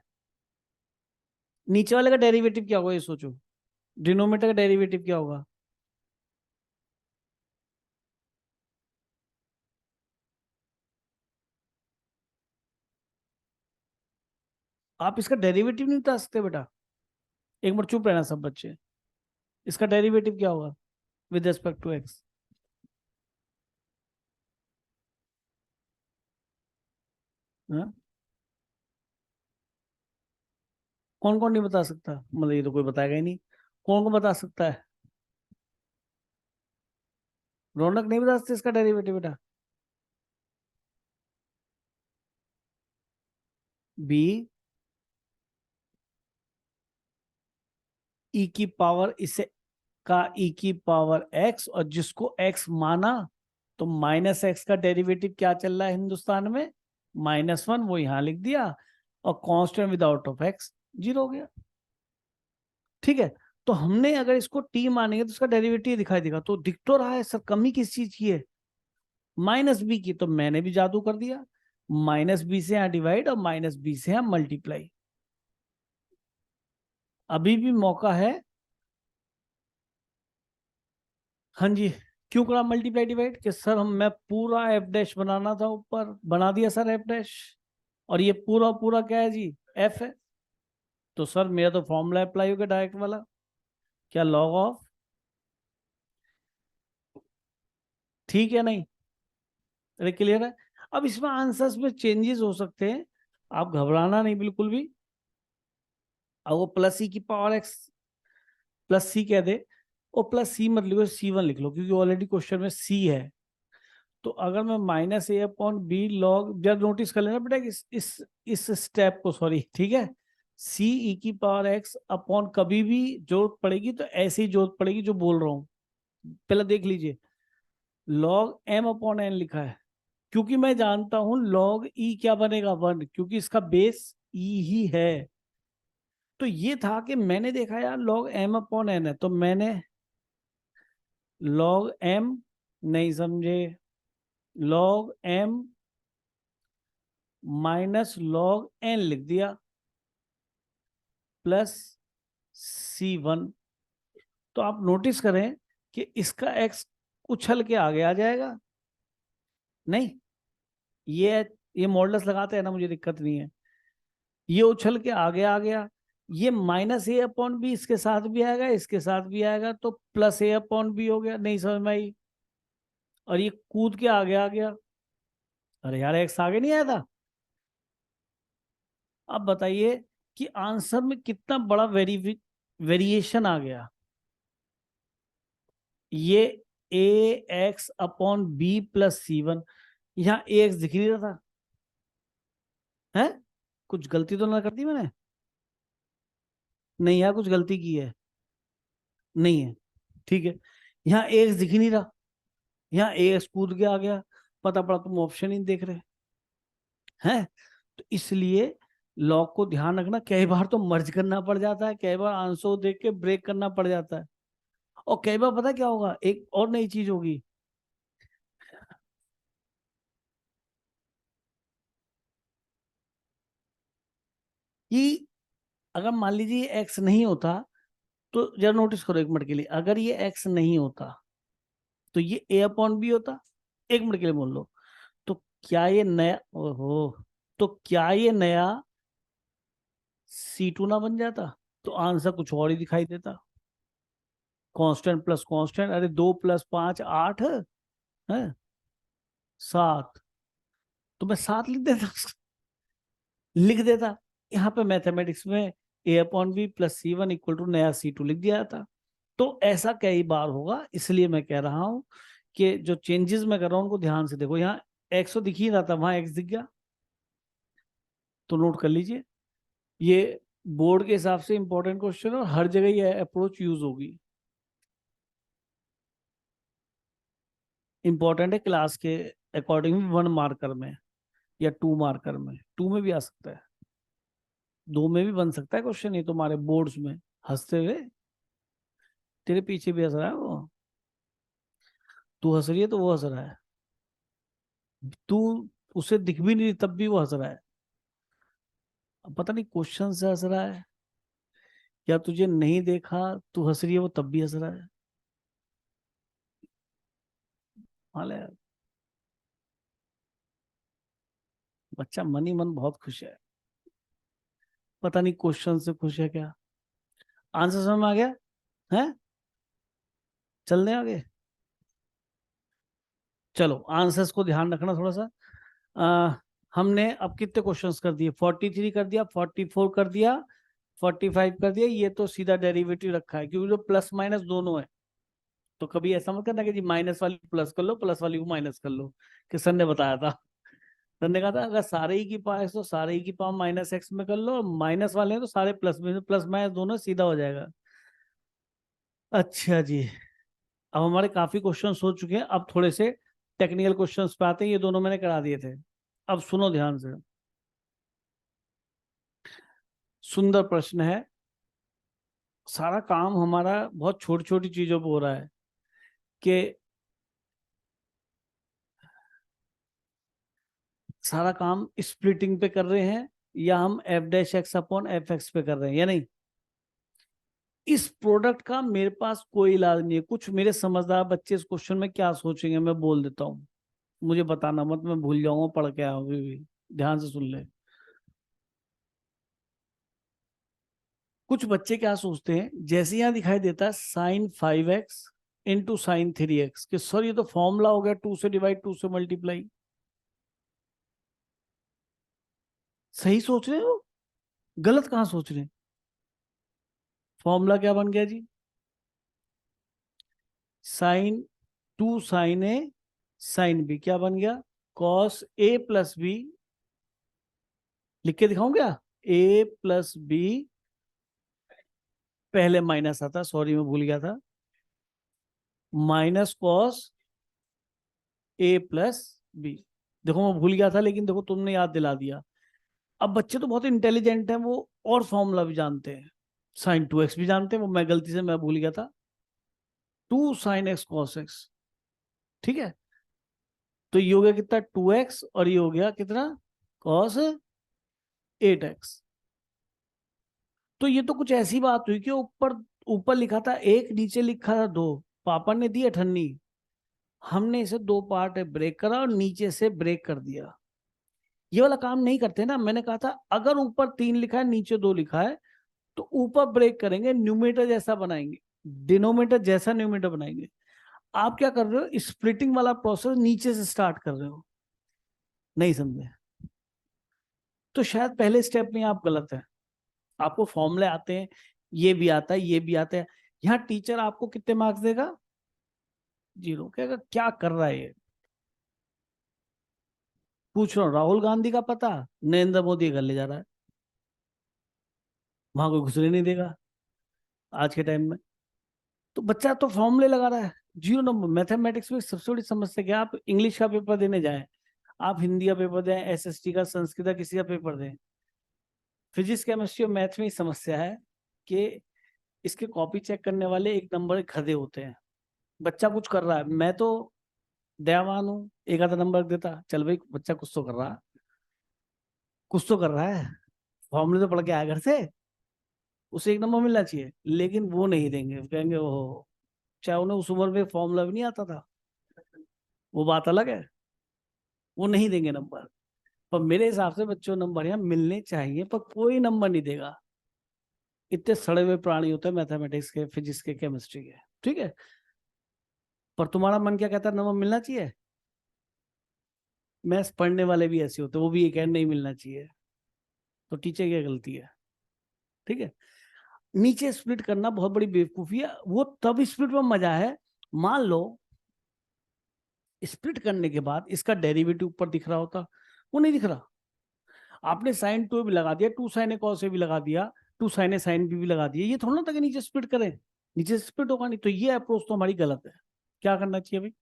नीचे वाले का डेरिवेटिव क्या होगा ये सोचो, डिनोमिनेटर का डेरिवेटिव क्या होगा? आप इसका डेरिवेटिव नहीं बता सकते बेटा? एक बार चुप रहना सब बच्चे, इसका डेरिवेटिव क्या होगा विद रिस्पेक्ट टू एक्स? कौन कौन नहीं बता सकता, मतलब ये तो कोई बताएगा ही नहीं। कौन कौन बता सकता है? रौनक नहीं बता सकते इसका डेरिवेटिव बेटा? बी ई की पावर इसे का ई की पावर एक्स, और जिसको एक्स माना, तो माइनस एक्स का डेरिवेटिव क्या चल रहा है हिंदुस्तान में, -1, वो यहां लिख दिया, और constant without of x zero हो गया। ठीक है, तो हमने अगर इसको टी मानेंगे तो इसका डेरिवेटिव दिखाई देगा, तो दिख तो रहा है सर, कमी किस चीज की है, माइनस बी की, तो मैंने भी जादू कर दिया, माइनस बी से यहाँ डिवाइड और माइनस बी से यहाँ मल्टीप्लाई। अभी भी मौका है। हाँ जी, क्यों करा मल्टीप्लाई डिवाइड, कि सर हम मैं पूरा एफ डैश बनाना था, ऊपर बना दिया सर एफ डैश, और ये पूरा पूरा क्या है जी, एफ है। तो सर मेरा तो फॉर्मूला अप्लाई हो गया डायरेक्ट वाला, क्या लॉग ऑफ, ठीक है नहीं? अरे क्लियर है? अब इसमें आंसर्स में चेंजेस हो सकते हैं, आप घबराना नहीं बिल्कुल भी। अब वो प्लस ई की पावर एक्स प्लस सी कह दे, और प्लस सी मत लिखो, C1 लिख लो, क्योंकि ऑलरेडी क्वेश्चन में सी है। तो अगर मैं -a/b लॉग, जब नोटिस कर लेना बेटा इस स्टेप को, सॉरी ठीक है, सी ई की पावर एक्स अपॉन, कभी भी जरूरत पड़ेगी तो ऐसे ही जरूरत पड़ेगी जो बोल रहा हूँ, पहले देख लीजिए। लॉग m अपॉन n लिखा है, क्योंकि मैं जानता हूं लॉग ई क्या बनेगा 1, क्योंकि इसका बेस ई ही है। तो ये था कि मैंने देखा यार लॉग m अपॉन n है, तो मैंने लॉग m, नहीं समझे, लॉग m -log n लिख दिया, +C1। तो आप नोटिस करें कि इसका x उछल के आगे आ जाएगा, नहीं ये ये मॉडल्स लगाते हैं ना, मुझे दिक्कत नहीं है, ये उछल के आगे आ गया, ये -a/b इसके साथ भी आएगा, इसके साथ भी आएगा, तो +a/b हो गया, नहीं समझ में आई? और ये कूद के आगे आ गया, अरे यार एक्स आगे नहीं आया था। अब बताइए कि आंसर में कितना बड़ा वेरिएशन आ गया। ये a x upon b plus C1, यहाँ ए एक्स दिख नहीं रहा था है? कुछ गलती तो ना कर दी मैंने? नहीं यार, कुछ गलती की है? नहीं है, ठीक है। यहाँ ए एक्स दिख ही नहीं रहा, यहाँ ए एक्स कूद के आ गया, पता पड़ा तुम ऑप्शन ही नहीं देख रहे हैं। तो इसलिए लॉग को ध्यान रखना, कई बार तो मर्ज करना पड़ जाता है, कई बार आंसर देख के ब्रेक करना पड़ जाता है, और कई बार पता क्या होगा, एक और नई चीज होगी कि अगर मान लीजिए एक्स नहीं होता, तो जरा नोटिस करो एक मिनट के लिए, अगर ये एक्स नहीं होता तो ये ए अपॉन बी होता, एक मिनट के लिए बोल लो, तो क्या ये नया, ओहो, तो क्या ये नया C2 ना बन जाता? तो आंसर कुछ और ही दिखाई देता, कांस्टेंट प्लस कांस्टेंट, अरे 2 + 5 8 है 7, तो मैं 7 लिख देता, लिख देता। यहाँ पे मैथमेटिक्स में a upon b plus C1 equal to नया C2 लिख दिया था। तो ऐसा कई बार होगा, इसलिए मैं कह रहा हूं कि जो चेंजेस मैं कर रहा हूं उनको ध्यान से देखो। यहाँ एक्स तो दिख ही रहा था, वहां एक्स दिख गया, तो नोट कर लीजिए। ये बोर्ड के हिसाब से इंपॉर्टेंट क्वेश्चन है और हर जगह ये अप्रोच यूज होगी। इंपॉर्टेंट है क्लास के अकॉर्डिंग, 1 मार्कर में या 2 मार्कर में, 2 में भी आ सकता है, 2 में भी बन सकता है क्वेश्चन, ये तुम्हारे बोर्ड्स में। हंसते हुए, तेरे पीछे भी हंस रहा है वो, तू हंस रही है तो वो हंस रहा है, तू उसे दिख भी नहीं तब भी वो हंस रहा है। अब पता नहीं क्वेश्चन से हंस रहा है या तुझे नहीं देखा, तू हंस रही है वो तब भी हंस रहा है। हाल है, बच्चा मन ही मन बहुत खुश है, पता नहीं क्वेश्चन से खुश है क्या। आंसर समझ में आ गया है? चल दें आगे, चलो आंसर्स को ध्यान रखना थोड़ा सा। आ, हमने अब कितने क्वेश्चंस कर दिए? 43 कर दिया, 44 कर दिया, 45 कर दिया। ये तो सीधा डेरिवेटिव रखा है, क्योंकि जो प्लस माइनस दोनों है, तो कभी ऐसा मत करना कि जी माइनस वाली प्लस कर लो, प्लस वाली को माइनस कर लो, कि सर ने बताया था। सर ने कहा था अगर सारे ही की पावर तो सारे ही की पावर माइनस एक्स में कर लो, और माइनस वाले हैं तो सारे प्लस में, प्लस माइनस दोनों सीधा हो जाएगा। अच्छा जी, अब हमारे काफी क्वेश्चंस हो चुके हैं, अब थोड़े से टेक्निकल क्वेश्चंस पे आते हैं। ये दोनों मैंने करा दिए थे, अब सुनो ध्यान से। सुंदर प्रश्न है, सारा काम हमारा बहुत छोटी छोटी चीजों पे हो रहा है कि सारा काम स्प्लिटिंग पे कर रहे हैं, या हम F dash x upon f x पे कर रहे हैं या नहीं। इस प्रोडक्ट का मेरे पास कोई इलाज नहीं है। कुछ मेरे समझदार बच्चे इस क्वेश्चन में क्या सोचेंगे मैं बोल देता हूँ, मुझे बताना मत, मैं भूल जाऊंगा पढ़ के आया अभी भी। ध्यान से सुन ले। कुछ बच्चे क्या सोचते हैं, जैसे यहाँ दिखाई देता है sin 5x into sin 3x, कि सर ये तो फॉर्मूला हो गया 2 से डिवाइड 2 से मल्टीप्लाई। सही सोच रहे हो, गलत कहाँ सोच रहे हैं? फॉर्मूला क्या बन गया जी? Sine 2 sin A sin B क्या बन गया? cos A प्लस बी, लिख के दिखाऊं क्या? A प्लस बी, पहले माइनस आता, सॉरी मैं भूल गया था, minus cos A plus b. देखो मैं भूल गया था, लेकिन देखो तुमने याद दिला दिया। अब बच्चे तो बहुत इंटेलिजेंट हैं, वो और फॉर्मूला भी जानते हैं, sin 2x भी जानते हैं, वो मैं गलती से मैं भूल गया था, 2 sin x cos x, ठीक है। तो ये हो गया कितना? 2x, और ये हो गया कितना? cos 8x। तो ये तो कुछ ऐसी बात हुई कि ऊपर ऊपर लिखा था एक, नीचे लिखा था 2, पापा ने दी अठन्नी, हमने इसे 2 पार्ट ब्रेक करा और नीचे से ब्रेक कर दिया। ये वाला काम नहीं करते ना, मैंने कहा था अगर ऊपर 3 लिखा है नीचे 2 लिखा है, तो ऊपर ब्रेक करेंगे, न्यूमेटर जैसा बनाएंगे, डिनोमीटर जैसा न्यूमेटर बनाएंगे। आप क्या कर रहे हो, स्प्लिटिंग वाला प्रोसेस नीचे से स्टार्ट कर रहे हो, नहीं समझे? तो शायद पहले स्टेप में आप गलत है। आपको फॉर्मूले आते हैं, ये भी आता है, ये भी आता है। यहाँ टीचर आपको कितने मार्क्स देगा? जीरो। कहेगा क्या कर रहा है ये। पूछ रहा हूँ राहुल गांधी का पता, नरेंद्र मोदी घर ले जा रहा है, वहां कोई घुसने नहीं देगा आज के टाइम में। तो बच्चा तो फॉर्मूले लगा रहा है, जीरो नंबर। मैथमेटिक्स में सबसे बड़ी समस्या क्या है, आप इंग्लिश का पेपर देने जाए, आप हिंदी का पेपर दें, एसएसटी का, संस्कृत का, किसी का पेपर दें, फिजिक्स केमिस्ट्री और मैथ में ही समस्या है कि इसके कॉपी चेक करने वाले एक नंबर खदे होते हैं। बच्चा कुछ कर रहा है, मैं तो दयावान हूँ, एक आधा नंबर देता, चल भाई बच्चा कुछ तो कर रहा है, कुछ तो कर रहा है, फॉर्मूले तो पढ़ के आया घर से, उसे एक नंबर मिलना चाहिए। लेकिन वो नहीं देंगे, कहेंगे ओहो, चाहे उन्हें उस उम्र में फॉर्मूला भी नहीं आता था, वो बात अलग है, वो नहीं देंगे नंबर। पर मेरे हिसाब से बच्चों नंबर यहाँ मिलने चाहिए, पर कोई नंबर नहीं देगा। इतने सड़े हुए प्राणी होते हैं मैथमेटिक्स के, फिजिक्स के, केमिस्ट्री के, ठीक है। पर तुम्हारा मन क्या कहता है, नंबर मिलना चाहिए। मैथ्स पढ़ने वाले भी ऐसे होते हैं, वो भी ये कह नहीं मिलना चाहिए। तो टीचर की गलती है, ठीक है। नीचे स्प्लिट करना बहुत बड़ी बेवकूफी है, वो तब स्प्लिट में मजा है। मान लो स्प्लिट करने के बाद इसका डेरिवेटिव ऊपर दिख रहा होता, वो नहीं दिख रहा। आपने साइन टू भी लगा दिया, two sine a cos a भी लगा दिया, two sine a sine b भी लगा दिया, ये थोड़ा ना था कि नीचे स्प्लिट करें, नीचे स्प्लिट होगा नहीं। तो ये अप्रोच तो हमारी गलत है। क्या करना चाहिए भाई।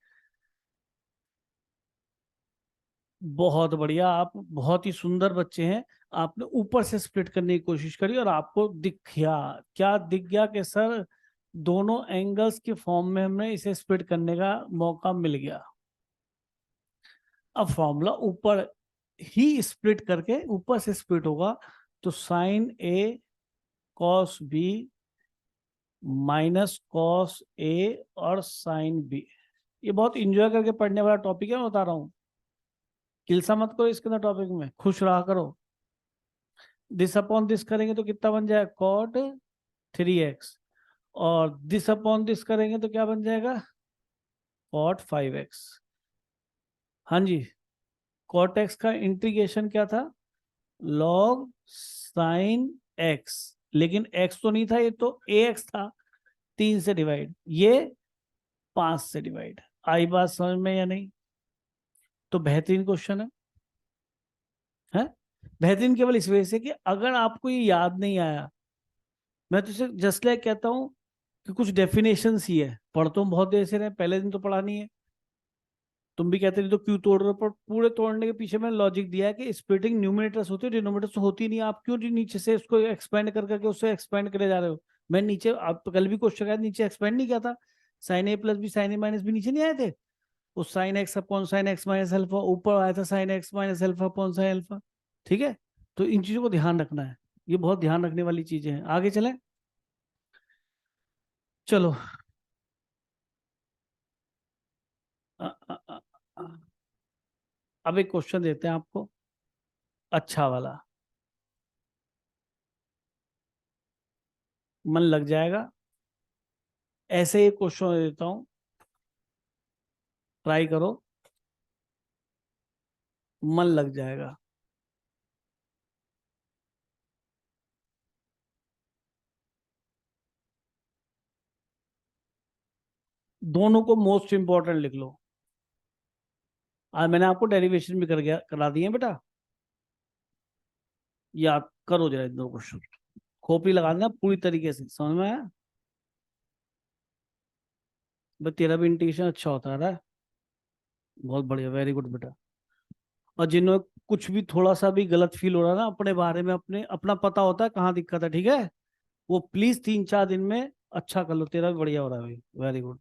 बहुत बढ़िया, आप बहुत ही सुंदर बच्चे हैं। आपने ऊपर से स्प्लिट करने की कोशिश करी और आपको दिख गया। क्या दिख गया कि सर दोनों एंगल्स के फॉर्म में हमें इसे स्प्लिट करने का मौका मिल गया। अब फॉर्मूला ऊपर ही स्प्लिट करके ऊपर से स्प्लिट होगा, तो sign a cos B minus cos A और साइन बी। ये बहुत इंजॉय करके पढ़ने वाला टॉपिक है, मैं बता रहा हूँ। किलसा मत करो इसके अंदर, टॉपिक में खुश रहा करो। दिस अपॉन दिस करेंगे तो कितना बन जाएगा, कॉट 3x। और दिस अपॉन दिस करेंगे तो क्या बन जाएगा, कॉट 5x। हाँ जी। कॉट एक्स का इंटीग्रेशन क्या था, लॉग साइन एक्स। लेकिन एक्स तो नहीं था, ये तो ए एक्स था, 3 से डिवाइड, ये 5 से डिवाइड। आई बात समझ में या नहीं। तो बेहतरीन क्वेश्चन है। बेहतरीन केवल इस वजह से कि अगर आपको ये याद नहीं आया, मैं तो इसे जस्ट लाइक कहता हूँ कि कुछ डेफिनेशन ही है, पढ़ तो हम बहुत देर से रहे, पहले दिन तो पढ़ा नहीं है। तुम भी कहते नहीं तो क्यों तोड़ रहे हो, पर पूरे तोड़ने के पीछे मैंने लॉजिक दिया है कि स्प्लिटिंग न्यूमिनेटर्स होती है, डिनोमिनेटर्स तो होती नहीं। आप क्यों नीचे से उसको एक्सपेंड कर करके उससे एक्सपेंड करे जा रहे हो। मैं नीचे, आप कल भी क्वेश्चन आया नीचे एक्सपेंड नहीं किया था। साइन ए प्लस बी साइन ए माइनस बी नीचे नहीं आए थे, उस sign x upon sine x minus alpha, ऊपर आया था sine x minus alpha upon sine alpha. ठीक है। तो इन चीजों को ध्यान रखना है, ये बहुत ध्यान रखने वाली चीजें हैं। आगे चलें, चलो। अ, अ, अ, अ, अब एक क्वेश्चन देते हैं आपको, अच्छा वाला, मन लग जाएगा। ऐसे ही क्वेश्चन देता हूँ, ट्राई करो, मन लग जाएगा। दोनों को मोस्ट इंपॉर्टेंट लिख लो। आज मैंने आपको डेरिवेशन भी कर गया, करा दिए बेटा, याद करो जरा इन दो क्वेश्चन, कॉपी लगा देना पूरी तरीके से, समझ में आया। भाई तेरा भी इंटीग्रेशन अच्छा होता है, बहुत बढ़िया, वेरी गुड बेटा। और जिन्हें कुछ भी थोड़ा सा भी गलत फील हो रहा है ना अपने बारे में, अपने अपना पता होता है कहाँ दिक्कत है, ठीक है, वो प्लीज 3-4 दिन में अच्छा कर लो। तेरा भी बढ़िया हो रहा है भाई, वेरी गुड।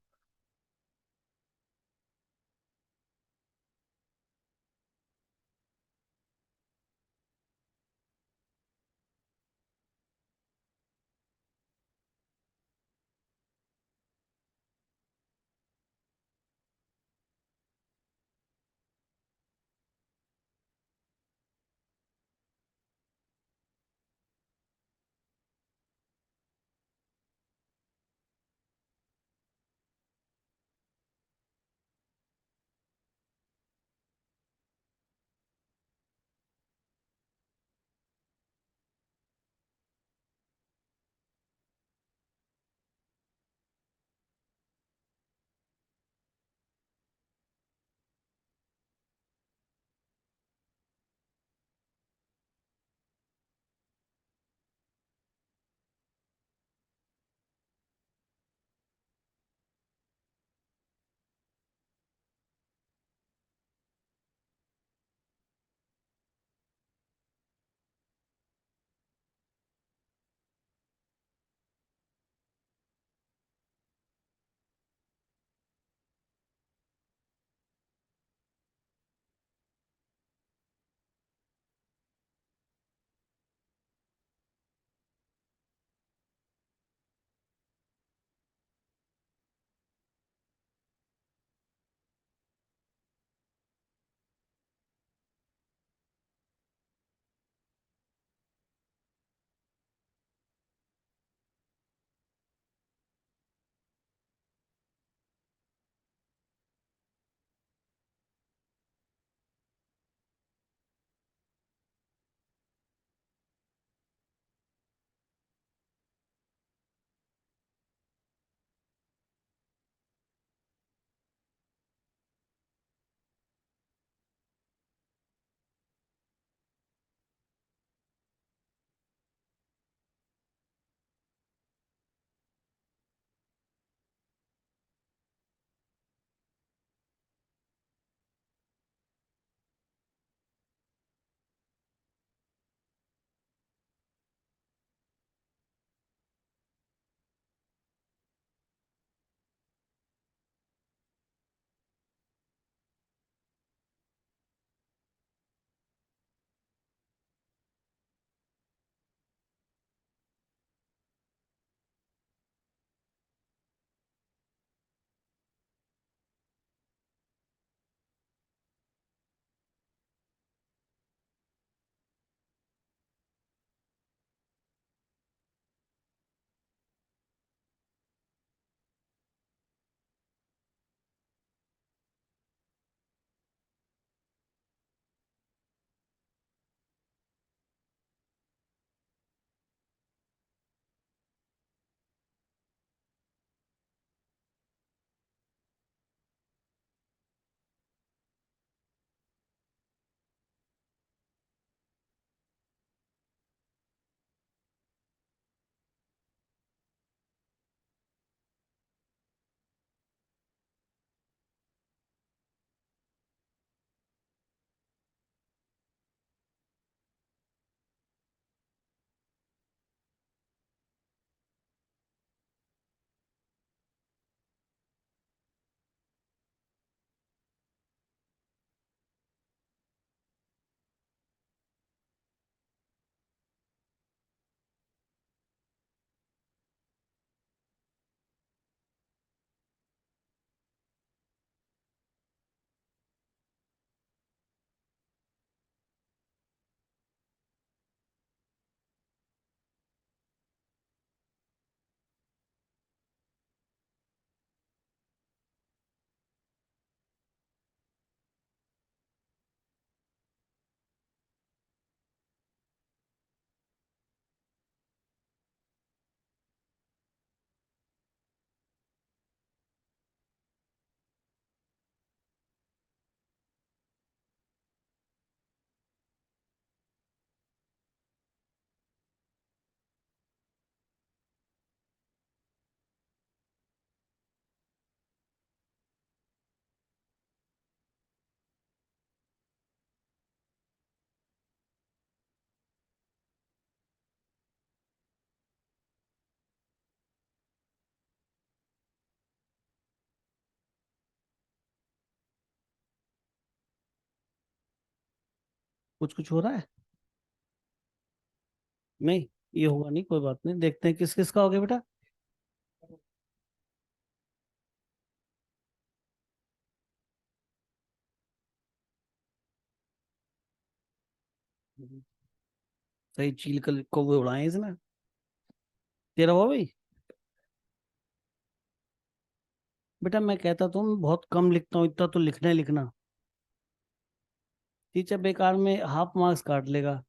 कुछ कुछ हो रहा है? नहीं, ये होगा नहीं, कोई बात नहीं, देखते हैं किस किस का हो गया बेटा। सही चील को वो उड़ाए इसने। तेरा हुआ भाई? बेटा मैं कहता तो हूँ, बहुत कम लिखता हूँ, इतना तो लिखना ही लिखना। टीचर बेकार में हाफ मार्क्स काट लेगा,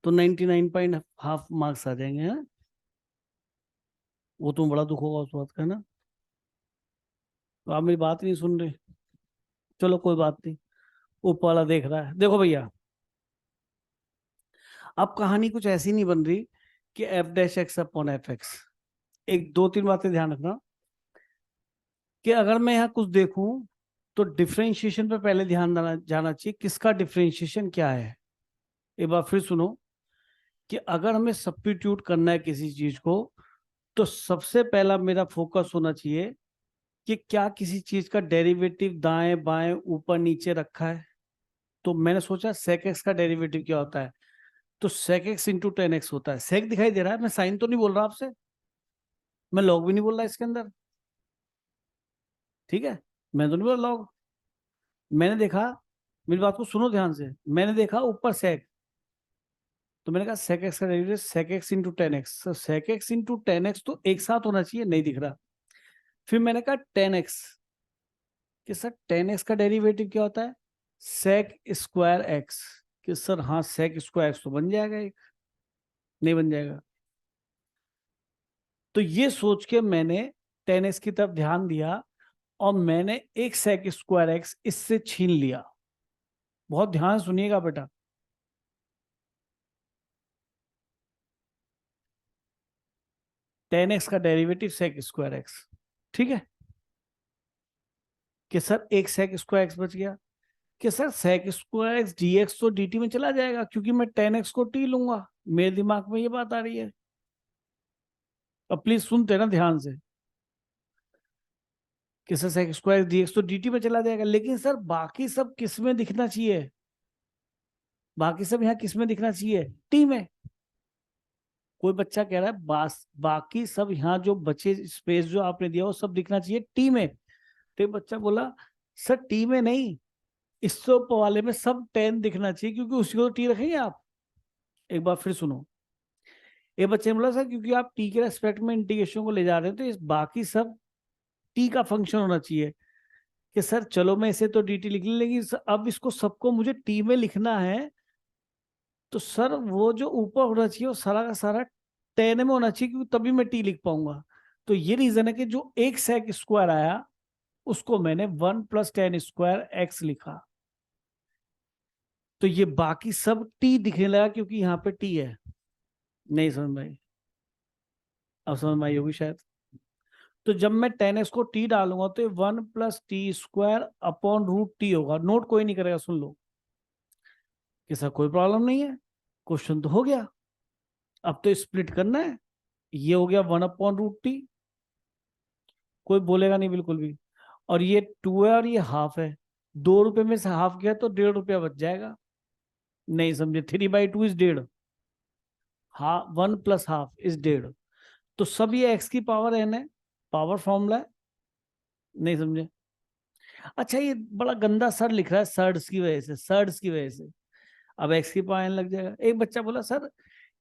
तो 99 पॉइंट हाफ मार्क्स आ जाएंगे, है। वो तुम बड़ा दुख होगा उस बात का, है ना। तो आप मेरी बात नहीं सुन रहे। चलो कोई बात नहीं, ऊपर वाला देख रहा है। देखो भैया, अब कहानी कुछ ऐसी नहीं बन रही कि F dash x upon f x. एक दो तीन बातें ध्यान रखना, कि अगर मैं यहाँ कुछ देखूं तो डिफरेंशिएशन पे पहले ध्यान जाना चाहिए, किसका डिफरेंशिएशन क्या है। एक बार फिर सुनो, कि अगर हमें सब्स्टिट्यूट करना है किसी चीज को, तो सबसे पहला मेरा फोकस होना चाहिए कि क्या किसी चीज का डेरिवेटिव दाएं बाएं ऊपर नीचे रखा है। तो मैंने सोचा सेक एक्स का डेरिवेटिव क्या होता है, तो sec x into tan x होता है। सेक दिखाई दे रहा है, मैं साइन तो नहीं बोल रहा आपसे, मैं लॉग भी नहीं बोल रहा इसके अंदर, ठीक है। मैं तो नहीं बोल लॉग। मैंने देखा, मेरी बात को सुनो ध्यान से, मैंने देखा ऊपर सेक, तो मैंने कहा सेक एक्स का derivative sec x into tan x, sec x into tan x तो एक साथ होना चाहिए, नहीं दिख रहा। फिर मैंने कहा टेन एक्स, कि सर टेन एक्स का डेरिवेटिव क्या होता है, सेक स्क्वायर एक्स। कि सर हाँ, सेक स्क्वायर एक्स तो बन जाएगा एक, नहीं बन जाएगा। तो ये सोच के मैंने टेन एक्स की तरफ ध्यान दिया, और मैंने एक सेक स्क्वायर एक्स इससे छीन लिया। बहुत ध्यान सुनिएगा बेटा, टेन एक्स का डेरिवेटिव सेक स्क्वायर एक्स, ठीक है। कि सर एक सेक स्क्वायर एक्स बच गया, कि sir sec square x d x तो डी टी में चला जाएगा, क्योंकि मैं टेन एक्स को टी लूंगा। मेरे दिमाग में ये बात आ रही है, अब प्लीज सुनते ना ध्यान से, कि sir sec square d x तो डी टी में चला जाएगा, लेकिन सर बाकी सब किस में दिखना चाहिए, बाकी सब यहाँ किस में दिखना चाहिए, टी में। कोई बच्चा कह रहा है बाकी सब यहाँ जो बचे स्पेस जो आपने दिया वो सब दिखना चाहिए टी में। तो एक बच्चा बोला, सर टी में नहीं, इससे ऊपर वाले में सब टेन दिखना चाहिए, क्योंकि उसी को तो टी रखेंगे आप। एक बार फिर सुनो, एक बच्चे ने बोला सर क्योंकि आप टी के रेस्पेक्ट में इंटीग्रेशन को ले जा रहे हैं, तो इस बाकी सब टी का फंक्शन होना चाहिए। कि सर चलो मैं इसे तो डी टी लिख ली, लेकिन अब इसको सबको मुझे टी में लिखना है, तो सर वो जो ऊपर होना चाहिए वो सारा का सारा टेन में होना चाहिए, क्योंकि तभी मैं टी लिख पाऊंगा। तो ये रीजन है कि जो एक सेक स्क्वायर आया, उसको मैंने one plus ten square x लिखा। तो ये बाकी सब टी दिखने लगा, क्योंकि यहाँ पे टी है। नहीं समझ में आई? अब समझ में आई होगी शायद। तो जब मैं टेन एक्स को टी डालूंगा, तो ये one plus t square upon root t होगा। नोट कोई नहीं करेगा, सुन लो। कि सर कोई प्रॉब्लम नहीं है, क्वेश्चन तो हो गया, अब तो स्प्लिट करना है। ये हो गया वन अपॉन रूट टी, कोई बोलेगा नहीं बिल्कुल भी। और ये टू है और ये हाफ है, 2 रुपए में से हाफ गया तो 1.5 रुपया बच जाएगा। नहीं समझे, 3/2 इज 1.5, हाँ 1 + ½ इज 1.5। तो सब ये एक्स की पावर एन है, पावर फॉर्मूला है। नहीं समझे? अच्छा ये बड़ा गंदा सर लिख रहा है, सर्ड्स की वजह से, सर्ड्स की वजह से अब एक्स की पावर एन लग जाएगा। एक बच्चा बोला सर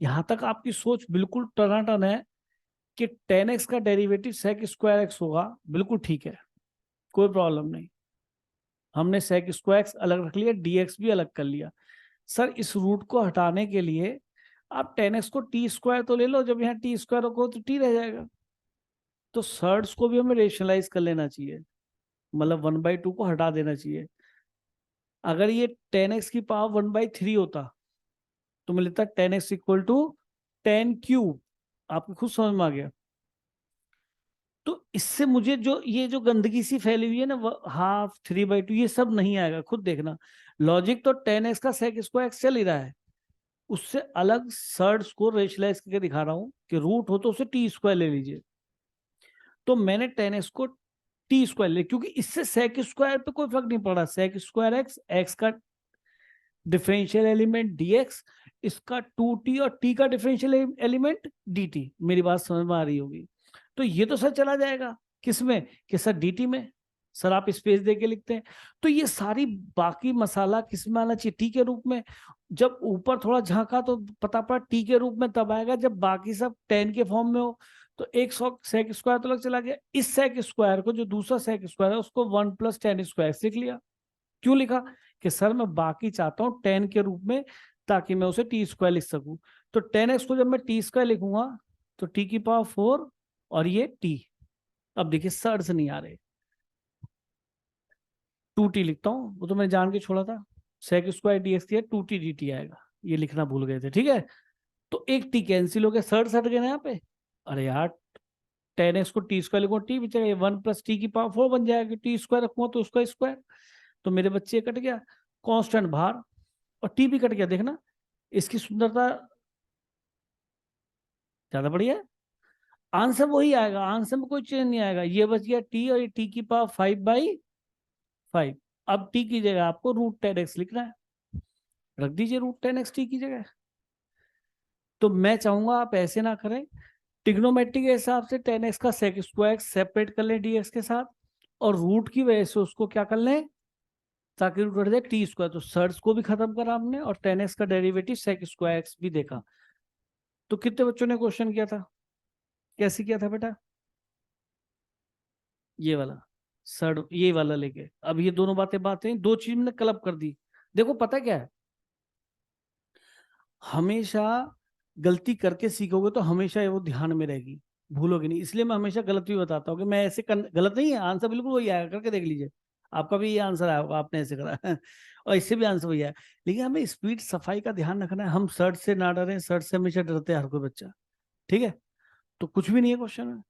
यहां तक आपकी सोच बिल्कुल टनाटन है, कि टेन एक्स का डेरिवेटिव सेक स्क्वायर एक्स होगा, बिल्कुल ठीक है, कोई प्रॉब्लम नहीं। हमने सेक स्क्वायर एक्स अलग रख लिया, डीएक्स भी अलग कर लिया। सर इस रूट को हटाने के लिए आप टेन एक्स को टी स्क्वायर तो ले लो, जब यहाँ टी स्क्वायर रखो तो टी रह जाएगा। तो सर्ड्स को भी हमें रेशनलाइज कर लेना चाहिए, मतलब 1/2 को हटा देना चाहिए। अगर ये 10x की पावर 1/3 होता, तो मैं लेता 10x इक्वल टू 10 क्यूब। आपको खुद समझ में आ गया? तो इससे मुझे जो ये जो गंदगी सी फैली हुई है ना, हाफ 3/2 ये सब नहीं आएगा, खुद देखना। लॉजिक तो 10x का सेक स्क्वायर एक्स चल ही रहा है, उससे अलग सर्ड्स को रेशनलाइज करके दिखा रहा हूं, कि रूट हो तो उसे टी स्क्वायर ले लीजिए। तो मैंने 10x को टी स्क्वायर ले, क्योंकि इससे सेक स्क्वायर पे कोई फर्क नहीं पड़ रहा, सेक स्क्वायर एक्स एक्स का डिफरेंशियल एलिमेंट dx, इसका 2t और t का डिफरेंशियल एलिमेंट dt। मेरी बात समझ में आ रही होगी। तो ये तो सर चला जाएगा किसमें, कि सर dt में। सर आप स्पेस दे के लिखते हैं, तो ये सारी बाकी मसाला किस में आना चाहिए, टी के रूप में। जब ऊपर थोड़ा झांका तो पता पड़ा टी के रूप में तब आएगा जब बाकी सब टेन के फॉर्म में हो। तो एक सेक स्क्वायर तो अलग चला गया, इस सेक स्क्वायर को, जो दूसरा सेक स्क्वायर है, उसको 1 + tan² लिख लिया। क्यों लिखा, कि सर मैं बाकी चाहता हूं टेन के रूप में, ताकि मैं उसे t² लिख सकूं। तो 10x को जब मैं t² लिखूंगा तो t⁴ और ये t। अब देखिए सर्च नहीं आ रहे, 2t लिखता हूं, वो तो मैं जान के छोड़ा था। sec² dx दिया, 2t dt आएगा, ये लिखना भूल गए थे, ठीक है। तो एक t कैंसिल हो गया, सर्च हट गया ना यहाँ पे। अरे यार 10x को t² लिखूंगा, t बचेगा, ये 1 + t⁴ बन जाएगा, t² रखूंगा तो उसका स्क्वायर। तो मेरे बच्चे कट गया, कांस्टेंट बाहर, और टी भी कट गया। देखना इसकी सुंदरता ज्यादा बढ़िया है। आंसर वही आएगा, आंसर में कोई चेंज नहीं आएगा। ये बच गया टी, और ये t⁵ अब टी की जगह आपको √10x लिखना है, रख दीजिए √10x टी की जगह। तो मैं चाहूंगा आप ऐसे ना करें, ट्रिग्नोमेट्री के हिसाब से 10x का sec² सेपरेट कर लें dx के साथ, और रूट की वजह से उसको क्या कर लें, ताकि रूट हट जाए t²। तो सर्च को भी खत्म करा हमने, और 10x का डेरिवेटिव sec² भी देखा। तो कितने बच्चों ने क्वेश्चन किया था, कैसे किया था बेटा, ये वाला, सर ये वाला लेके। अब ये दोनों बातें दो चीज मैंने क्लब कर दी। देखो पता क्या है, हमेशा गलती करके सीखोगे तो हमेशा ये वो ध्यान में रहेगी, भूलोगे नहीं। इसलिए मैं हमेशा गलत भी बताता हूँ, कि मैं ऐसे गलत नहीं है, आंसर बिल्कुल वही आएगा, करके देख लीजिए। आपका भी ये आंसर आया होगा, आपने ऐसे करा है और इससे भी आंसर वही है। लेकिन हमें स्पीड सफाई का ध्यान रखना है, हम सर्च से ना डरें, सर्च से हमेशा डरते हैं हर कोई बच्चा, ठीक है। तो कुछ भी नहीं है क्वेश्चन में।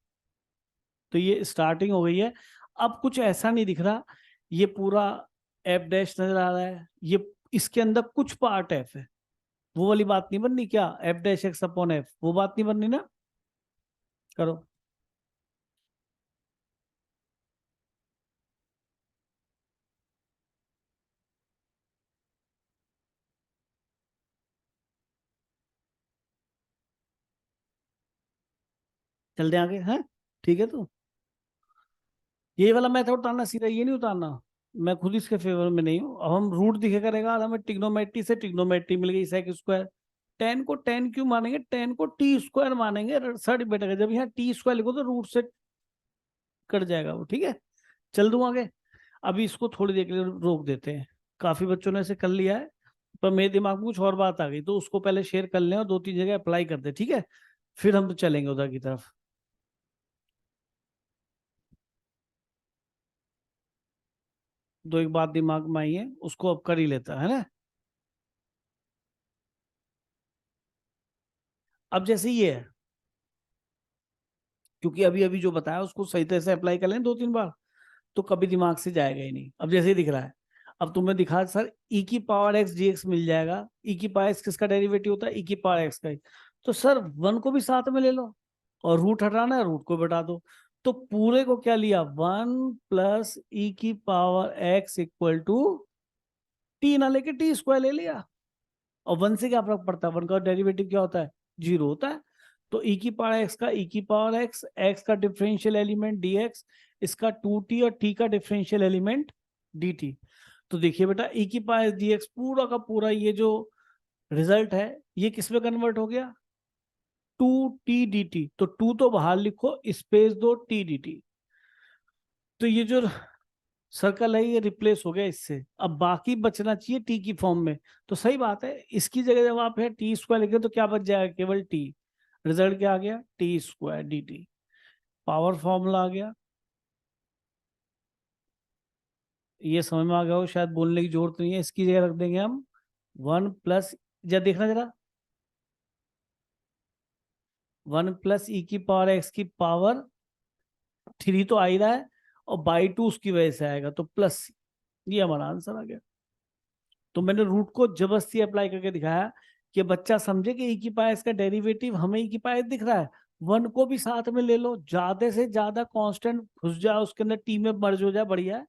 तो ये स्टार्टिंग हो गई है। अब कुछ ऐसा नहीं दिख रहा, ये पूरा f' नजर आ रहा है, ये इसके अंदर कुछ पार्ट f है, वो वाली बात नहीं बननी क्या, f'(x/f), वो बात नहीं बननी ना। करो, चल दे आगे, हैं ठीक है। तो ये वाला मैथड उतारना सीधा, ये नहीं उतारना, मैं खुद इसके फेवर में नहीं हूँ। अब हम रूट दिखे करेगा, और हमें ट्रिग्नोमेट्री से ट्रिग्नोमेट्री मिल गई, sec²। टेन को टेन क्यों मानेंगे, टेन को t² मानेंगे, सर बेटा जब यहाँ t² लिखो तो रूट से कट जाएगा वो, ठीक है। चल दूं आगे। अभी इसको थोड़ी देर के लिए रोक देते हैं, काफी बच्चों ने इसे कर लिया है, पर मेरे दिमाग में कुछ और बात आ गई, तो उसको पहले शेयर कर लें और 2-3 जगह अप्लाई कर दे, ठीक है। फिर हम तो चलेंगे उधर की तरफ। दो एक बात दिमाग में आई है, उसको अब कर ही लेता है ना। अब जैसे ये है, क्योंकि अभी अभी जो बताया उसको सही तरह से अप्लाई कर लें 2-3 बार, तो कभी दिमाग से जाएगा ही नहीं। अब जैसे ही दिख रहा है, अब तुम्हें दिखा सर e⁴x dx मिल जाएगा। e⁴x किसका डेरिवेटिव होता है, e⁴x का ही। तो सर 1 को भी साथ में ले लो, और रूट हटाना है, रूट को बटा दो। तो पूरे को क्या लिया, 1 + e⁴x = t, ना लेके t² ले लिया। और 1 से क्या फर्क पड़ता है, 1 का डेरिवेटिव क्या होता है, 0 होता है। तो e⁴x का e⁴x, x का डिफरेंशियल एलिमेंट dx, इसका 2t और t का डिफरेंशियल एलिमेंट dt। तो देखिए बेटा e⁴x dx पूरा का पूरा ये जो रिजल्ट है, ये किस में कन्वर्ट हो गया, 2t dt। तो 2 तो बाहर लिखो, स्पेस दो t dt। तो ये जो सर्कल है ये रिप्लेस हो गया इससे, अब बाकी बचना चाहिए टी की फॉर्म में। तो सही बात है, इसकी जगह जब आप है t² लिखे तो क्या बच जाएगा, केवल t। रिजल्ट क्या आ गया, t² dt। पावर फॉर्मूला आ गया, ये समझ में आ गया हो शायद, बोलने की जरूरत नहीं है। इसकी जगह रख देंगे हम 1 + जरा देखना जरा, 1 + e⁴x⁴ तो आ ही रहा है, और /2 उसकी वजह से आएगा, तो प्लस, ये हमारा आंसर आ गया। तो मैंने रूट को जबरदस्ती अप्लाई करके दिखाया, कि बच्चा समझे कि e⁴x का डेरिवेटिव हमें e⁴x दिख रहा है, 1 को भी साथ में ले लो, ज्यादा से ज्यादा कांस्टेंट घुस जाए उसके अंदर, टी में मर्ज हो जाए, बढ़िया है।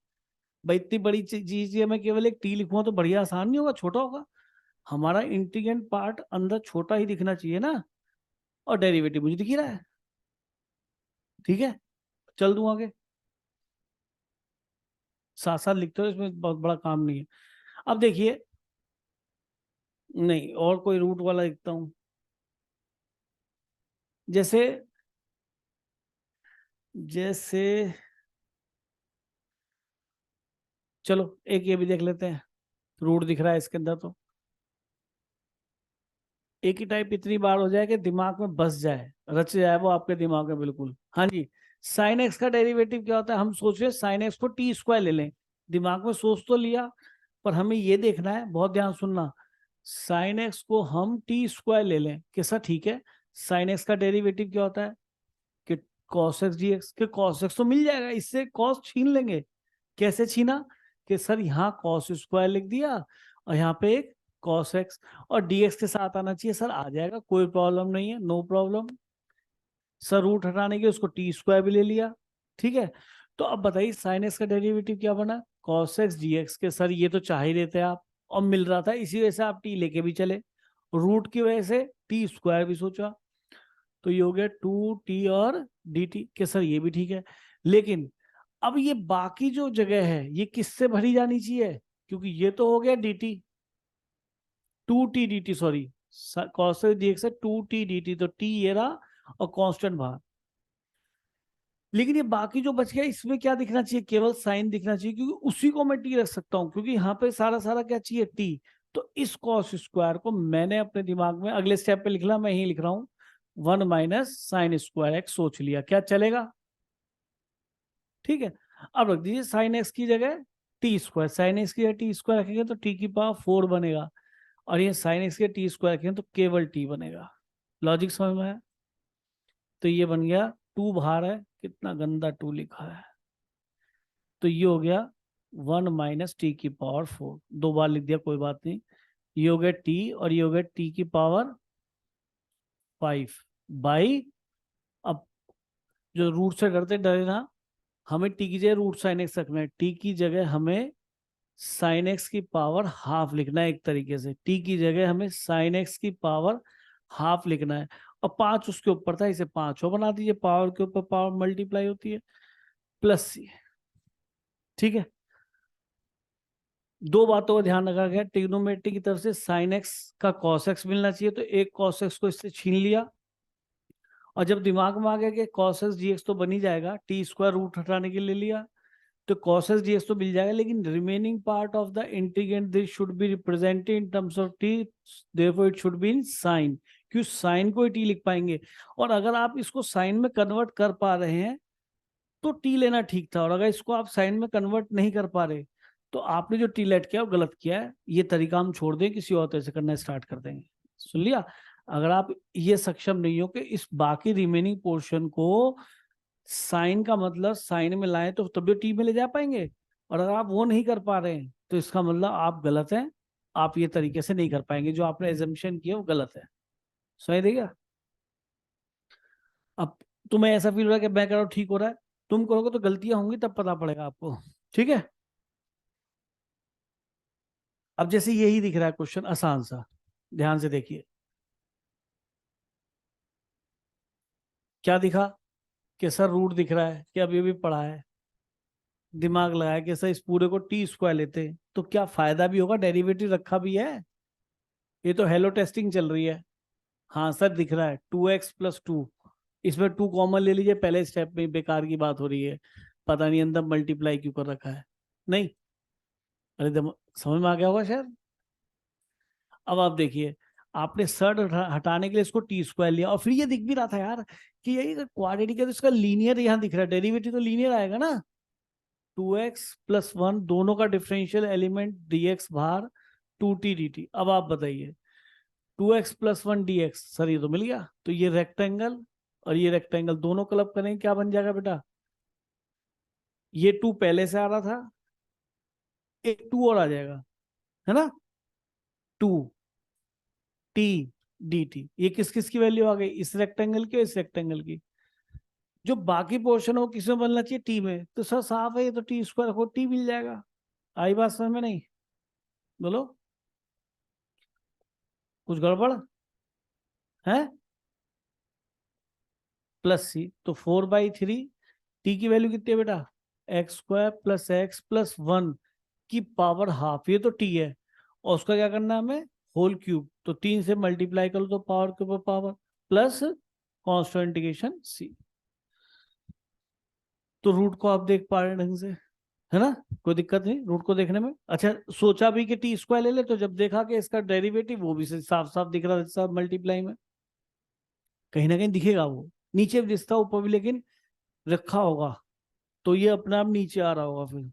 भाई इतनी बड़ी चीज है, मैं केवल एक टी लिखूंगा तो बढ़िया आसान नहीं होगा, छोटा होगा। हमारा इंटीग्रेंट पार्ट अंदर छोटा ही दिखना चाहिए ना, और डेरिवेटिव मुझे दिख ही रहा है। ठीक है, चल दूं आगे, साथ साथ लिखते हो, इसमें बहुत बड़ा काम नहीं है। अब देखिए, नहीं और कोई रूट वाला लिखता हूं, जैसे जैसे चलो एक ये भी देख लेते हैं, रूट दिख रहा है इसके अंदर, तो एक ही टाइप इतनी बार हो जाए कि दिमाग में बस जाए, रच जाए वो आपके दिमाग में बिल्कुल। हाँ जी, साइन एक्स का डेरिवेटिव क्या होता है, हम सोच रहे साइन एक्स को टी स्क्वायर ले लें, दिमाग में सोच तो लिया, पर हमें ये देखना है, बहुत ध्यान सुनना, साइन एक्स को हम टी स्क्वायर ले लें कैसा, ठीक है, साइन एक्स का डेरिवेटिव क्या होता है कि कॉस एक्स डी एक्स, के कॉस एक्स तो मिल जाएगा, इससे कॉस छीन लेंगे। कैसे छीना, कि सर यहाँ कॉस स्क्वायर लिख दिया और यहाँ पे एक कॉस एक्स, और डीएक्स के साथ आना चाहिए, सर आ जाएगा, कोई प्रॉब्लम नहीं है, नो प्रॉब्लम। सर रूट हटाने के उसको टी स्क्वायर भी ले लिया, ठीक है। तो अब बताइए साइन एक्स का डेरिवेटिव क्या बना, कॉस एक्स डी एक्स, के सर ये तो चाह ही देते आप, और मिल रहा था, इसी वजह से आप टी लेके भी चले, रूट की वजह से टी स्क्वायर भी सोचा, तो ये हो गया 2t और dt, के सर ये भी ठीक है। लेकिन अब ये बाकी जो जगह है ये किससे भरी जानी चाहिए, क्योंकि ये तो हो गया dt, 2t dt, sorry, cos dx है 2t dt, तो t ये रहा और कांस्टेंट बाहर। लेकिन ये बाकी जो बच गया इसमें क्या दिखना चाहिए, केवल साइन दिखना चाहिए, क्योंकि उसी को मैं टी रख सकता हूं, क्योंकि यहाँ पे सारा सारा क्या चाहिए, टी। तो इस कॉस स्क्वायर को मैंने अपने दिमाग में अगले स्टेप पे लिखना, मैं ही लिख रहा हूं, 1 - sin² x सोच लिया, क्या चलेगा, ठीक है। अब रख दीजिए साइन एक्स की जगह टी स्क्वायर, साइन एक्स की जगह टी स्क्वायर रखेंगे तो टी की पावर 4 बनेगा, और ये साइन एक्स के टी स्क्वायर रखेंगे तो केवल टी बनेगा। लॉजिक समझ में है, तो ये बन गया 2 बाहर है, कितना गंदा 2 लिखा है, तो ये हो गया 1 - t⁴, 2 बार लिख दिया, कोई बात नहीं। ये हो गया टी, और ये हो गया टी की पावर 5 बाई, अब जो रूट से डरते डरे ना, हमें टी की जगह रूट साइन एक्स रखना है, टी की जगह हमें साइन एक्स की पावर हाफ लिखना है, एक तरीके से टी की जगह हमें साइन एक्स की पावर हाफ लिखना है, और 5 उसके ऊपर था, इसे 5 और बना दीजिए, पावर के ऊपर पावर मल्टीप्लाई होती है, प्लस सी, ठीक है। दो बातों का ध्यान रखा गया, ट्रिग्नोमेट्री की तरफ से साइन एक्स का कॉस एक्स मिलना चाहिए, तो एक कॉस एक्स को इससे छीन लिया, और जब दिमाग में आ गया कि कॉस एक्स जी एक्स तो बन ही जाएगा, टी स्क्वायर रूट हटाने के लिए लिया, तो cos x dx तो मिल जाएगा, लेकिन remaining part of the integrand this should be represented in terms of t, therefore it should be in sine, क्यों साइन को ही t लिख पाएंगे, और अगर आप इसको साइन में कन्वर्ट कर पा रहे हैं तो t लेना ठीक था, और अगर इसको आप साइन में कन्वर्ट नहीं कर पा रहे तो आपने जो t लेट किया वो गलत किया है, ये तरीका हम छोड़ दें, किसी और तरह से करना स्टार्ट कर देंगे। सुन लिया, अगर आप ये सक्षम नहीं हो कि इस बाकी रिमेनिंग पोर्शन को साइन का मतलब साइन में लाएं तो तभी टी में ले जा पाएंगे, और अगर आप वो नहीं कर पा रहे हैं तो इसका मतलब आप गलत हैं, आप ये तरीके से नहीं कर पाएंगे, जो आपने एजम्पशन किया वो गलत है। सही देगा। अब तुम्हें ऐसा फील हो रहा है कि मैं कर रहा हूँ ठीक हो रहा है, तुम करोगे तो गलतियां होंगी, तब पता पड़ेगा आपको, ठीक है। अब जैसे यही दिख रहा है क्वेश्चन आसान सा, ध्यान से देखिए, क्या दिखा, कि सर रूट दिख रहा है, कि अभी भी पढ़ा है, दिमाग लगाया कि सर इस पूरे को टी स्क्वायर लेते तो क्या फायदा भी होगा, डेरिवेटिव रखा भी है, ये तो हेलो टेस्टिंग चल रही है। हाँ सर दिख रहा है 2x+2, इसमें 2 कॉमन ले लीजिए, पहले स्टेप में बेकार की बात हो रही है, पता नहीं अंदर मल्टीप्लाई क्यों कर रखा है, नहीं, अरे समझ में आ गया होगा शायद। अब आप देखिए, आपने सर हटाने के लिए इसको टी स्क्वायर लिया, और फिर ये दिख भी रहा था यार कि यही क्वाड्रेटिक है तो इसका लीनियर यहाँ दिख रहा है, डेरिवेटिव तो लीनियर आएगा ना, 2x+1 दोनों का डिफरेंशियल एलिमेंट dx बाहर 2t dt। अब आप बताइए 2x+1 dx, सर ये तो मिल गया, तो ये रेक्टेंगल और ये रेक्टेंगल दोनों क्लब करेंगे, क्या बन जाएगा बेटा, ये 2 पहले से आ रहा था, एक 2 और आ जाएगा, है ना, 2t dt, ये किस किस की वैल्यू आ गई, इस रेक्टेंगल की और इस रेक्टेंगल की, जो बाकी पोर्शन है वो किस में बनना चाहिए, टी में, तो सर साफ है, ये तो टी स्क्वायर को टी मिल जाएगा। आई बात समझ में नहीं, बोलो। कुछ गड़बड़ है? प्लस सी, तो 4/3, टी की वैल्यू कितनी है बेटा? x² + x+1 की पावर हाफ, ये तो टी है, और उसका क्या करना है हमें? होल क्यूब, तो 3 से मल्टीप्लाई करो तो पावर के ऊपर पावर, प्लस कॉन्स्टेंट इंटीग्रेशन सी। तो रूट को आप देख पा रहे हैं ढंग से, है ना? कोई दिक्कत नहीं रूट को देखने में। अच्छा, सोचा भी कि t² ले ले, तो जब देखा कि इसका डेरिवेटिव, वो भी साफ साफ दिख रहा था मल्टीप्लाई में, कहीं ना कहीं दिखेगा वो, नीचे भी दिखता ऊपर भी, लेकिन रखा होगा तो ये अपने आप नीचे आ रहा होगा फिर,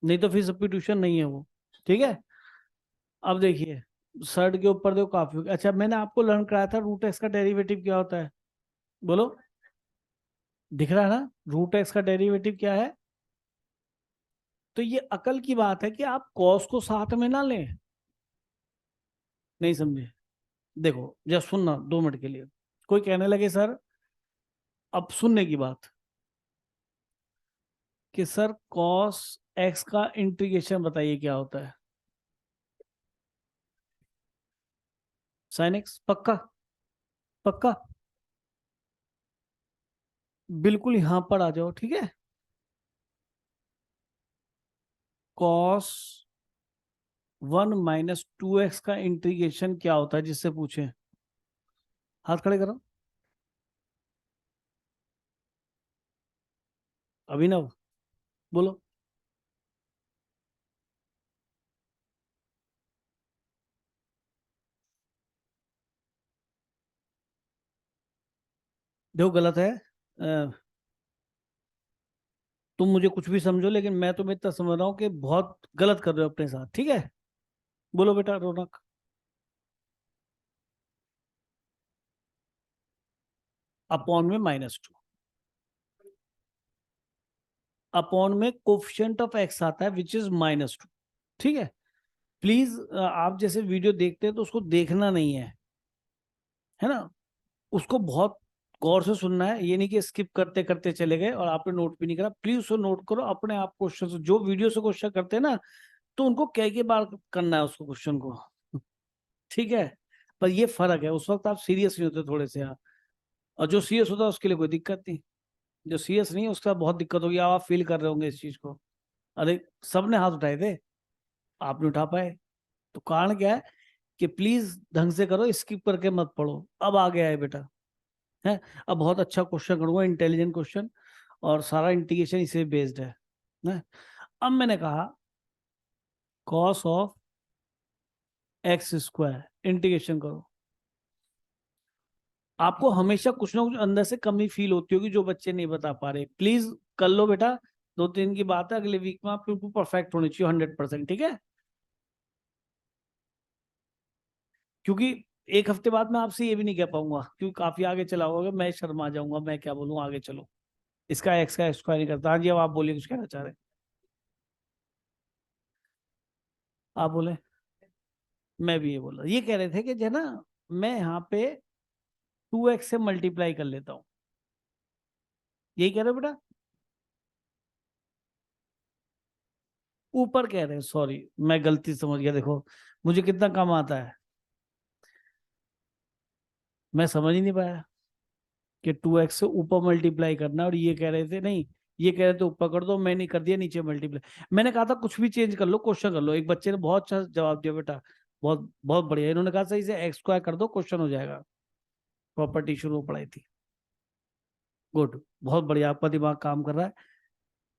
नहीं तो फिर सब्स्टिट्यूशन नहीं है वो। ठीक है, अब देखिए सर्ड के ऊपर देखो काफी। अच्छा, मैंने आपको लर्न कराया था रूट एक्स का डेरिवेटिव क्या होता है, बोलो? दिख रहा है ना रूट एक्स का डेरिवेटिव क्या है? तो ये अकल की बात है कि आप कॉस को साथ में ना लें। नहीं समझे? देखो जस्ट सुनना 2 मिनट के लिए। कोई कहने लगे सर, अब सुनने की बात, कि सर कॉस एक्स का इंटीग्रेशन बताइए क्या होता है? साइन एक्स, पक्का? पक्का? बिल्कुल यहां पर आ जाओ, ठीक है। कॉस 1 - 2x का इंटीग्रेशन क्या होता है, जिससे पूछे? हाथ खड़े करो। अभिनव, बोलो। देखो गलत है, तुम मुझे कुछ भी समझो, लेकिन मैं तुम्हें इतना समझ रहा हूँ कि बहुत गलत कर रहे हो अपने साथ, ठीक है? बोलो बेटा रौनक। अपॉन में -2, अपॉन में कोफिशिएंट ऑफ एक्स आता है विच इज -2, ठीक है? प्लीज आप जैसे वीडियो देखते हैं तो उसको देखना नहीं है ना? उसको बहुत गौर से सुनना है, ये नहीं कि स्किप करते करते चले गए और आपने नोट भी नहीं करा। प्लीज उसको नोट करो अपने आप, क्वेश्चन जो वीडियो से क्वेश्चन करते हैं ना, तो उनको कह के बार करना है उसको क्वेश्चन को, ठीक है? पर ये फर्क है, उस वक्त आप सीरियस नहीं होते थोड़े से आप, और जो सीरियस होता है उसके लिए कोई दिक्कत नहीं, जो सीरियस नहीं है उसके साथ बहुत दिक्कत होगी। आप फील कर रहे होंगे इस चीज को। अरे सबने हाथ उठाए थे, आपने उठा पाए, तो कारण क्या है? कि प्लीज ढंग से करो, स्किप करके मत पढ़ो। अब आ गया है बेटा, है? अब बहुत अच्छा क्वेश्चन करूंगा, इंटेलिजेंट क्वेश्चन, और सारा इंटीग्रेशन इसे बेस्ड है? अब मैंने कहा कॉस ऑफ x² इंटीग्रेशन करो। आपको हमेशा कुछ ना कुछ अंदर से कमी फील होती होगी जो बच्चे नहीं बता पा रहे, प्लीज कर लो बेटा। 2 3 की बात है, अगले वीक में आप बिल्कुल परफेक्ट होने चाहिए 100%, ठीक है? क्योंकि एक हफ्ते बाद मैं आपसे ये भी नहीं कह पाऊंगा, क्योंकि काफी आगे चला होगा, मैं शर्मा जाऊंगा, मैं क्या बोलूँ, आगे चलो। इसका एक्स का स्क्वायर नहीं करता। हाँ जी, अब आप बोलिए, कुछ कहना चाह रहे हैं? आप बोले। मैं भी ये बोल रहा, ये कह रहे थे कि जो है ना, मैं यहाँ पे 2x से मल्टीप्लाई कर लेता हूँ, यही कह रहे हो बेटा? ऊपर कह रहे हैं, सॉरी मैं गलती समझ गया। देखो मुझे कितना कम आता है, मैं समझ ही नहीं पाया कि 2x से ऊपर मल्टीप्लाई करना, और ये कह रहे थे नहीं, ये कह रहे थे ऊपर कर दो, मैंने कर दिया नीचे मल्टीप्लाई। मैंने कहा था कुछ भी चेंज कर लो, क्वेश्चन कर लो। एक बच्चे ने बहुत अच्छा जवाब दिया बेटा, बहुत बहुत बढ़िया, इन्होंने कहा सही से x² कर दो, क्वेश्चन हो जाएगा। प्रॉपर्टी शुरू पढ़ाई थी, गुड, बहुत बढ़िया, आपका दिमाग काम कर रहा है।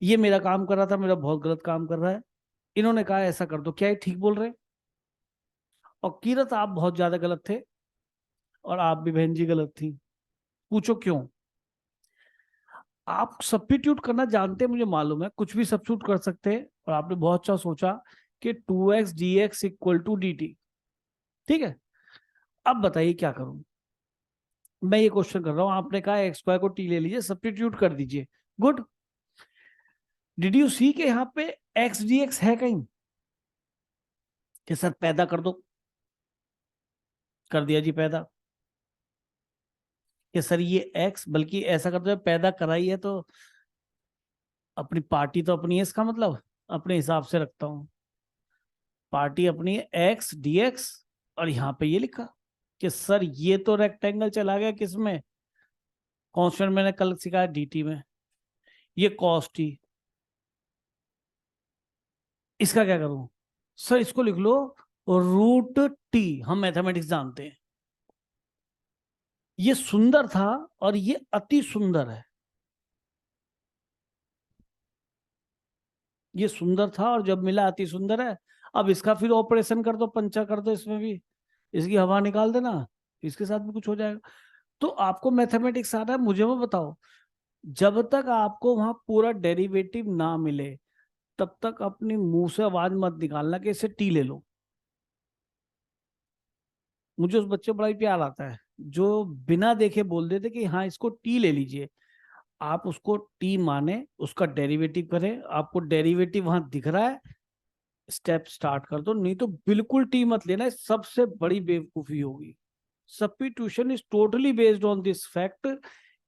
ये मेरा काम कर रहा था, मेरा बहुत गलत काम कर रहा है। इन्होंने कहा ऐसा कर दो, क्या ये ठीक बोल रहे हैं? और किरत आप बहुत ज्यादा गलत थे, और आप भी बहन जी गलत थी। पूछो क्यों? आप सब्स्टिट्यूट करना जानते हैं, मुझे मालूम है, कुछ भी सब्स्टिट्यूट कर सकते हैं, और आपने बहुत अच्छा सोचा कि 2x dx = dt, ठीक है? अब बताइए क्या करूं? मैं ये क्वेश्चन कर रहा हूं, आपने कहा x² को t ले लीजिए, सब्स्टिट्यूट कर दीजिए, गुड। डिड यू सी के यहाँ पे x dx है कहीं? कि सर पैदा कर दो, कर दिया जी पैदा। कि सर ये x, बल्कि ऐसा करते हुए पैदा कराई है, तो अपनी पार्टी तो अपनी है, इसका मतलब अपने हिसाब से रखता हूं, पार्टी अपनी है x dx, और यहाँ पे ये लिखा कि सर ये तो रेक्टेंगल चला गया किसमें, कांस्टेंट मैंने कल सिखाया dt में, ये cos t, इसका क्या करूं, सर इसको लिख लो रूट टी, हम मैथमेटिक्स जानते हैं। ये सुंदर था और ये अति सुंदर है, ये सुंदर था और जब मिला अति सुंदर है। अब इसका फिर ऑपरेशन कर दो, पंचा कर दो, इसमें भी इसकी हवा निकाल देना, इसके साथ भी कुछ हो जाएगा। तो आपको मैथमेटिक्स आता है, मुझे वो बताओ, जब तक आपको वहां पूरा डेरिवेटिव ना मिले तब तक अपनी मुंह से आवाज मत निकालना कि इसे टी ले लो। मुझे उस बच्चे को बड़ा ही प्यार आता है जो बिना देखे बोल देते कि हाँ इसको टी ले लीजिए। आप उसको टी माने, उसका डेरिवेटिव करें, आपको डेरिवेटिव वहां दिख रहा है, स्टेप स्टार्ट कर दो, नहीं तो बिल्कुल टी मत लेना, सबसे बड़ी बेवकूफी होगी। Substitution is totally based on this fact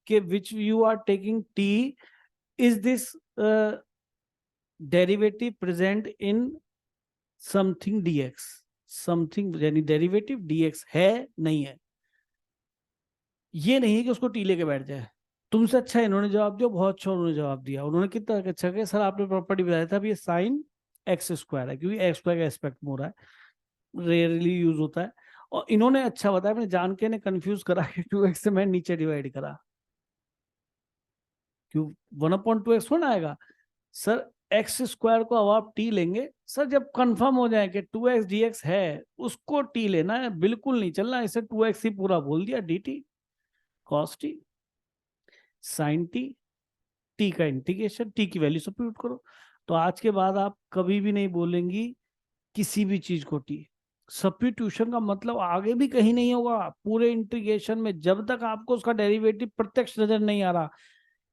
कि which you are taking t, is this derivative present in something dx, something यानी डेरिवेटिव dx है नहीं है। ये नहीं है कि उसको टी लेके बैठ जाए। तुमसे अच्छा इन्होंने जवाब दिया, बहुत अच्छा उन्होंने जवाब दिया। उन्होंने कितना अच्छा किया, सर आपने प्रॉपर्टी बताया था, अब ये साइन एक्स स्क्वायर है, क्योंकि एक्स स्क्वायर का एस्पेक्ट में हो रहा है, रेयरली यूज होता है। और इन्होंने अच्छा बताया, मैंने जान के ने कंफ्यूज करा कि 2x से मैं नीचे डिवाइड करा, क्यों 1/2x होना आएगा। सर एक्स स्क्वायर को अब आप टी लेंगे, सर जब कंफर्म हो जाए कि 2x dx है उसको टी लेना है, बिल्कुल नहीं चलना इसे 2x ही पूरा बोल दिया, dt cos t sin t, T का इंटीग्रेशन, टी की वैल्यू सब्स्टिट्यूट करो। तो आज के बाद आप कभी भी नहीं बोलेंगी किसी भी चीज को टी। सब्स्टिट्यूशन का मतलब आगे भी कहीं नहीं होगा पूरे इंटीग्रेशन में, जब तक आपको उसका डेरिवेटिव प्रत्यक्ष नजर नहीं आ रहा।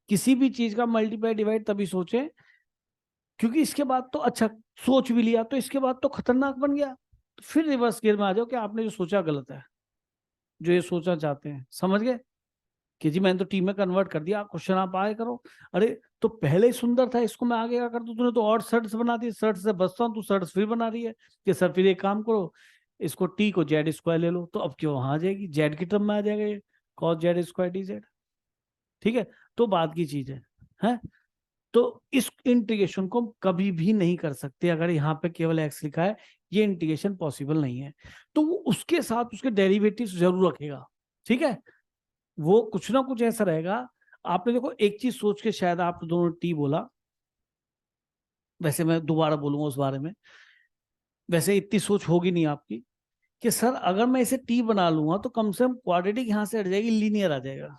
किसी भी चीज का मल्टीप्लाई डिवाइड तभी सोचे, क्योंकि इसके बाद तो अच्छा सोच भी लिया तो इसके बाद तो खतरनाक बन गया, तो फिर रिवर्स गियर में आ जाओ कि आपने जो सोचा गलत है, जो ये सोचना चाहते हैं, समझ गए कि जी मैंने तो टी में कन्वर्ट कर दिया, क्वेश्चन आप आगे करो। अरे तो पहले ही सुंदर था, इसको मैं आगे क्या कर दूं, तूने तो और शर्ट्स बना दी, शर्ट से बचता हूँ, तू शर्ट्स फिर बना रही है कि सर फिर एक काम करो, इसको टी को जेड स्क्वायर ले लो, तो अब क्यों वहां आ जाएगी, जेड की टर्म में आ जाएगा ये, cos Z square D Z. ठीक है, तो बात की चीज है। तो इस इंटीग्रेशन को हम कभी भी नहीं कर सकते अगर यहाँ पे केवल एक्स लिखा है, ये इंटीग्रेशन पॉसिबल नहीं है। तो वो उसके साथ उसके डेरिवेटिव जरूर रखेगा, ठीक है, वो कुछ ना कुछ ऐसा रहेगा। आपने देखो एक चीज सोच के शायद आप दोनों टी बोला, वैसे मैं दोबारा बोलूंगा उस बारे में, वैसे इतनी सोच होगी नहीं आपकी कि सर अगर मैं इसे टी बना लूंगा तो कम से कम क्वाड्रेटिक यहां से हट जाएगी, लीनियर आ जाएगा।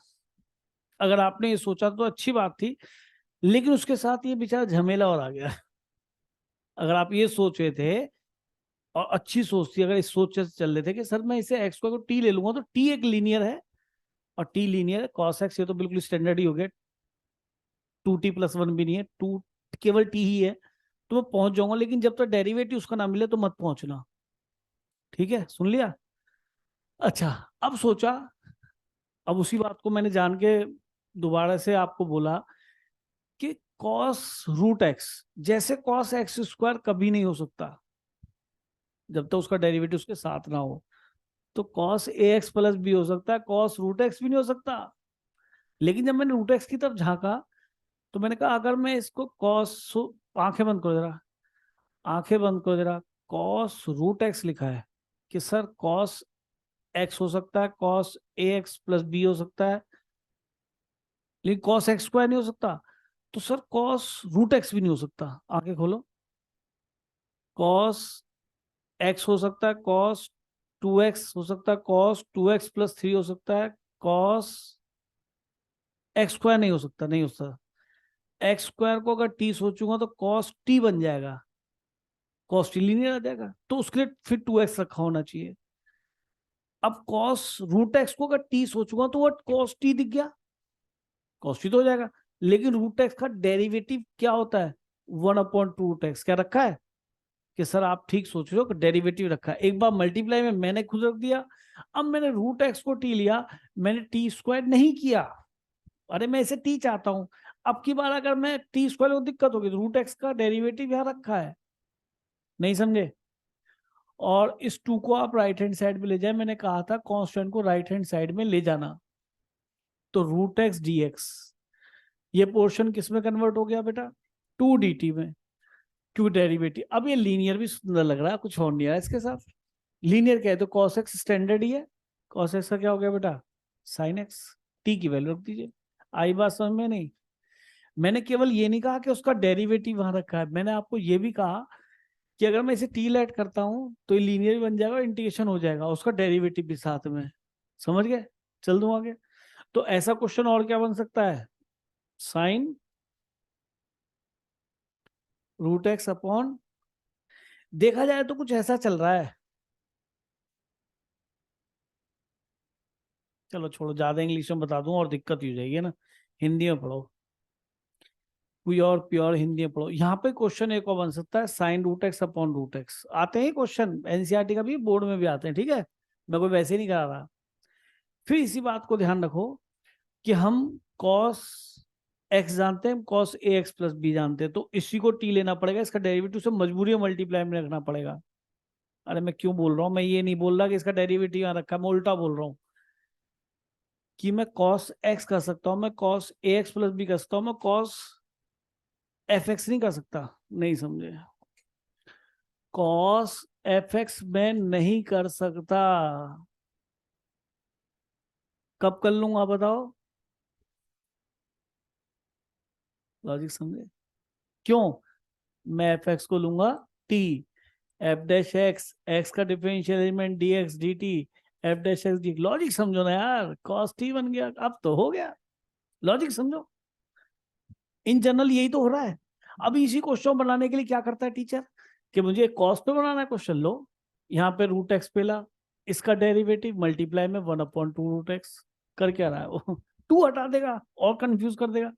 अगर आपने ये सोचा तो अच्छी बात थी, लेकिन उसके साथ ये बेचारा झमेला और आ गया। अगर आप ये सोच रहे थे और अच्छी सोच थी, अगर इस सोच से चल रहे थे कि सर मैं इसे एक्स को टी ले लूंगा तो टी एक लीनियर है, और टी लीनियर है, कॉस एक्स ये तो बिल्कुल स्टैंडर्ड ही हो गया, 2t+1 भी नहीं है, टू केवल टी ही है, तो मैं पहुंच जाऊंगा। लेकिन जब तक डेरिवेटिव उसका ना मिले तो मत पहुंचना, ठीक है, सुन लिया। अच्छा, अब सोचा, अब उसी बात को मैंने जान के दोबारा से आपको बोला कि कॉस रूट एक्स, जैसे कॉस एक्स स्क्वायर कभी नहीं हो सकता जब तक उसका डेरिवेटिव उसके साथ ना हो, तो कॉस ए एक्स प्लस भी हो सकता है, कॉस रूट एक्स भी नहीं हो सकता। लेकिन जब मैंने रूट एक्स की तरफ झांका तो मैंने कहा अगर मैं इसको कॉस, आंखें बंद करो जरा, आंखें बंद करो जरा, कॉस रूट एक्स लिखा है कि सर कॉस एक्स हो सकता है, cos A x plus B हो सकता है, लेकिन कॉस एक्स स्क्वायर नहीं हो सकता। तो सर कॉस रूट एक्स भी नहीं हो सकता, आंखें खोलो, कॉस एक्स हो सकता है, कॉस 2x हो सकता है, cos 2x+3 हो सकता है, कॉस एक्स स्क्वायर नहीं हो सकता, नहीं हो सकता। एक्स स्क्वायर को अगर टी सोचूंगा तो कॉस टी बन जाएगा, कॉस टी लीनियर आ जाएगा, तो उसके लिए फिर 2x रखा होना चाहिए। अब कॉस रूट एक्स को अगर टी सोचूंगा तो वो कॉस टी दिख गया, कॉस टी तो हो जाएगा। लेकिन रूट एक्स का डेरिवेटिव क्या होता है, 1/2 रूट एक्स, क्या रखा है कि सर आप ठीक सोच रहे हो कि डेरिवेटिव रखा है, एक बार मल्टीप्लाई में मैंने खुद रख दिया। अब मैंने रूट एक्स को टी लिया, मैंने टी स्क्वायर नहीं किया, अरे मैं इसे टी चाहता हूं। अब की बार अगर मैं टी स्क्वायर को दिक्कत होगी तो रूट एक्स का डेरिवेटिव यहां रखा है, नहीं समझे। और इस 2 को आप राइट हैंड साइड में ले जाए, मैंने कहा था कांस्टेंट को राइट हैंड साइड में ले जाना, तो रूट एक्स डी एक्स, ये पोर्शन किस में कन्वर्ट हो गया बेटा, 2 dt में, क्यों डेरिवेटिव। अब ये लीनियर भी सुंदर लग रहा है, कुछ और नहीं है इसके साथ। लीनियर क्या है, तो cos x स्टैंडर्ड ही है, cos x का क्या हो गया बेटा, sin x, t की वैल्यू रख दीजिए। आई बात समझ में नहीं। मैंने केवल ये नहीं कहा कि उसका डेरिवेटिव वहां रखा है, मैंने आपको ये भी कहा कि अगर मैं इसे t लेट करता हूं तो ये लीनियर भी बन जाएगा, इंटीग्रेशन हो जाएगा, उसका डेरिवेटिव भी साथ में। समझ गए, चल दूं आगे। तो ऐसा क्वेश्चन और क्या बन सकता है, साइन रूट एक्स अपॉन, देखा जाए तो कुछ ऐसा चल रहा है, चलो छोड़ो, ज्यादा इंग्लिश में बता दूं और दिक्कत ही हो जाएगी ना, हिंदी में पढ़ो, प्योर प्योर हिंदी में पढ़ो। यहाँ पे क्वेश्चन एक और बन सकता है, sine root x upon root x, आते हैं क्वेश्चन एनसीईआरटी का भी, बोर्ड में भी आते हैं, ठीक है, मैं कोई वैसे ही नहीं करा रहा। फिर इसी बात को ध्यान रखो कि हम कॉस एक्स जानते हैं, cos A x plus B जानते हैं, तो इसी को टी लेना पड़ेगा, इसका डेरिवेटिव से मजबूरी मल्टीप्लाई में रखना पड़ेगा। अरे मैं क्यों बोल रहा हूँ, मैं ये नहीं बोल रहा कि इसका डेरिवेटिव यहाँ रखा, मैं उल्टा बोल रहा हूँ कि मैं कॉस एक्स कर सकता हूँ, मैं cos A x plus B कर सकता हूँ, मैं कॉस एफ एक्स नहीं कर सकता, नहीं समझे, कॉस एफ एक्स में नहीं कर सकता, कब कर लूंगा बताओ, लॉजिक समझे, क्यों, मैं एफ एक्स को लूंगा t, f dash x, x का differential element d x d t, f dash x d, logic समझो ना यार, कॉस टी बन गया, अब तो हो गया, लॉजिक समझो। इन जनरल यही तो हो रहा है। अभी इसी क्वेश्चन बनाने के लिए क्या करता है टीचर, कि मुझे कॉस पे बनाना है क्वेश्चन, लो यहाँ पे रूट एक्स पे ला, इसका डेरिवेटिव मल्टीप्लाई में 1/2 रूट एक्स, कर क्या रहा है वो, 2 हटा देगा और कंफ्यूज कर देगा,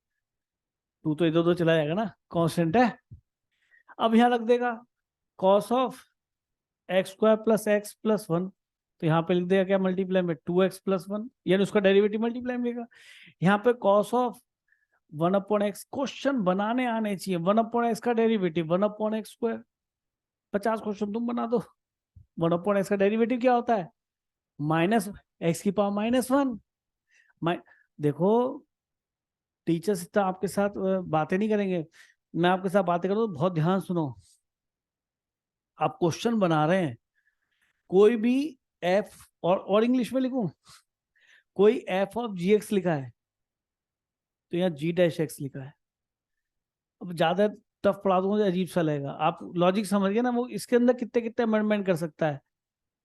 2 तो इधर उधर चला जाएगा ना, कांस्टेंट है। अब यहाँ रख देगा cos of x square plus x plus 1, तो यहाँ पे लिख देगा क्या, मल्टीप्लाई में 2x+1, यानी उसका डेरिवेटिव मल्टीप्लाई में देगा। यहाँ पे कॉस ऑफ 1/x, क्वेश्चन बनाने आने चाहिए, 1/x का डेरिवेटिव 1/x², 50 क्वेश्चन तुम बना दो। 1/x का डेरिवेटिव क्या होता है, माइनस एक्स की पावर -1। देखो टीचर्स इतना आपके साथ बातें नहीं करेंगे, मैं आपके साथ बातें करूँ तो बहुत ध्यान सुनो। आप क्वेश्चन बना रहे हैं, कोई भी एफ, और इंग्लिश में लिखूं, कोई एफ ऑफ जी एक्स लिखा है तो यहाँ जी डैश एक्स लिखा है, अब ज्यादा टफ पढ़ा दूंगा तो अजीब सा लगेगा, आप लॉजिक समझ गए ना, वो इसके अंदर कितने कितने अमेंडमेंट कर सकता है,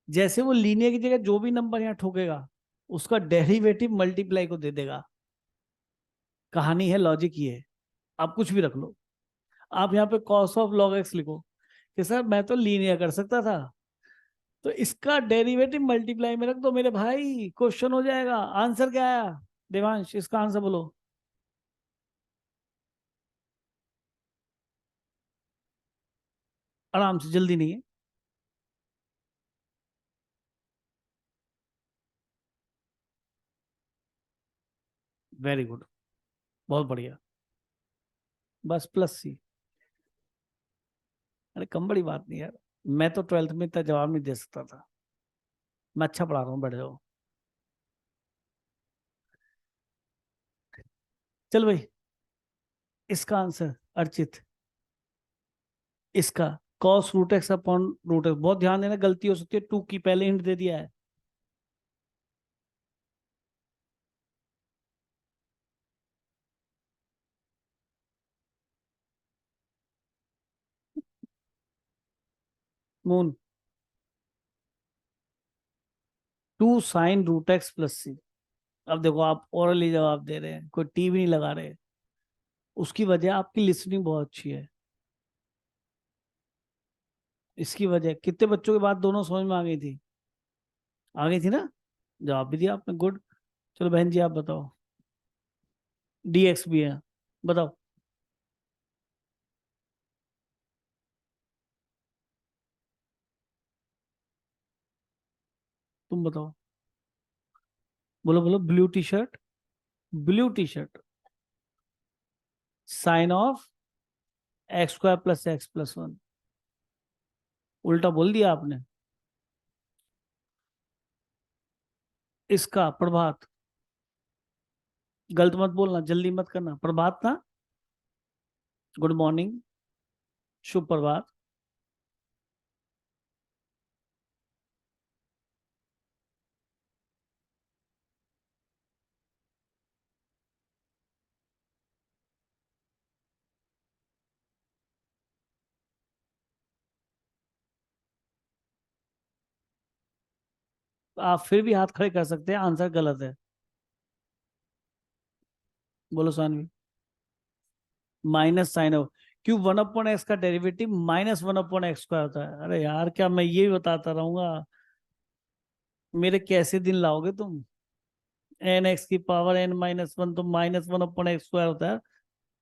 जैसे वो लीनियर की जगह जो भी नंबर यहाँ ठोकेगा उसका डेरिवेटिव मल्टीप्लाई को दे देगा, कहानी है, लॉजिक ये है। आप कुछ भी रख लो, आप यहाँ पे कॉस ऑफ लॉग एक्स लिखो कि सर मैं तो लीनियर कर सकता था, तो इसका डेरिवेटिव मल्टीप्लाई में रख दो मेरे भाई, क्वेश्चन हो जाएगा। आंसर क्या आया देवांश, इसका आंसर बोलो। आराम से, जल्दी नहीं है। वेरी गुड, बहुत बढ़िया, बस +C। अरे कम बड़ी बात नहीं यार, मैं तो 12th में इतना जवाब नहीं दे सकता था, मैं अच्छा पढ़ा रहा हूँ, बैठ जाओ। चल भाई, इसका आंसर अर्चित, इसका cos root x upon root x, बहुत ध्यान देना, गलती हो सकती है, 2 की पहले हिंट दे दिया है। Moon, 2 sin√x+c। अब देखो आप ओरली जवाब दे रहे हैं, कोई टी भी नहीं लगा रहे, उसकी वजह आपकी लिसनिंग बहुत अच्छी है, इसकी वजह, कितने बच्चों की बात दोनों समझ में आ गई थी, आ गई थी ना, जवाब भी दिया आपने, गुड। चलो बहन जी आप बताओ, dx भी है, बताओ, तुम बताओ, बोलो बोलो, blue T shirt, blue T shirt, sine of x² + x+1, उल्टा बोल दिया आपने। इसका प्रभात, गलत मत बोलना, जल्दी मत करना, प्रभात ना, गुड मॉर्निंग, शुभ प्रभात। आप फिर भी हाथ खड़े कर सकते हैं, आंसर गलत है। बोलो सानवी। माइनस साइन ऑफ, क्यों 1/x का डेरिवेटिव -1/x का होता है? अरे यार, क्या मैं ये भी बताता रहूंगा? मेरे कैसे दिन लाओगे तुम? n(x⁻n−1) तो -1/x² होता है,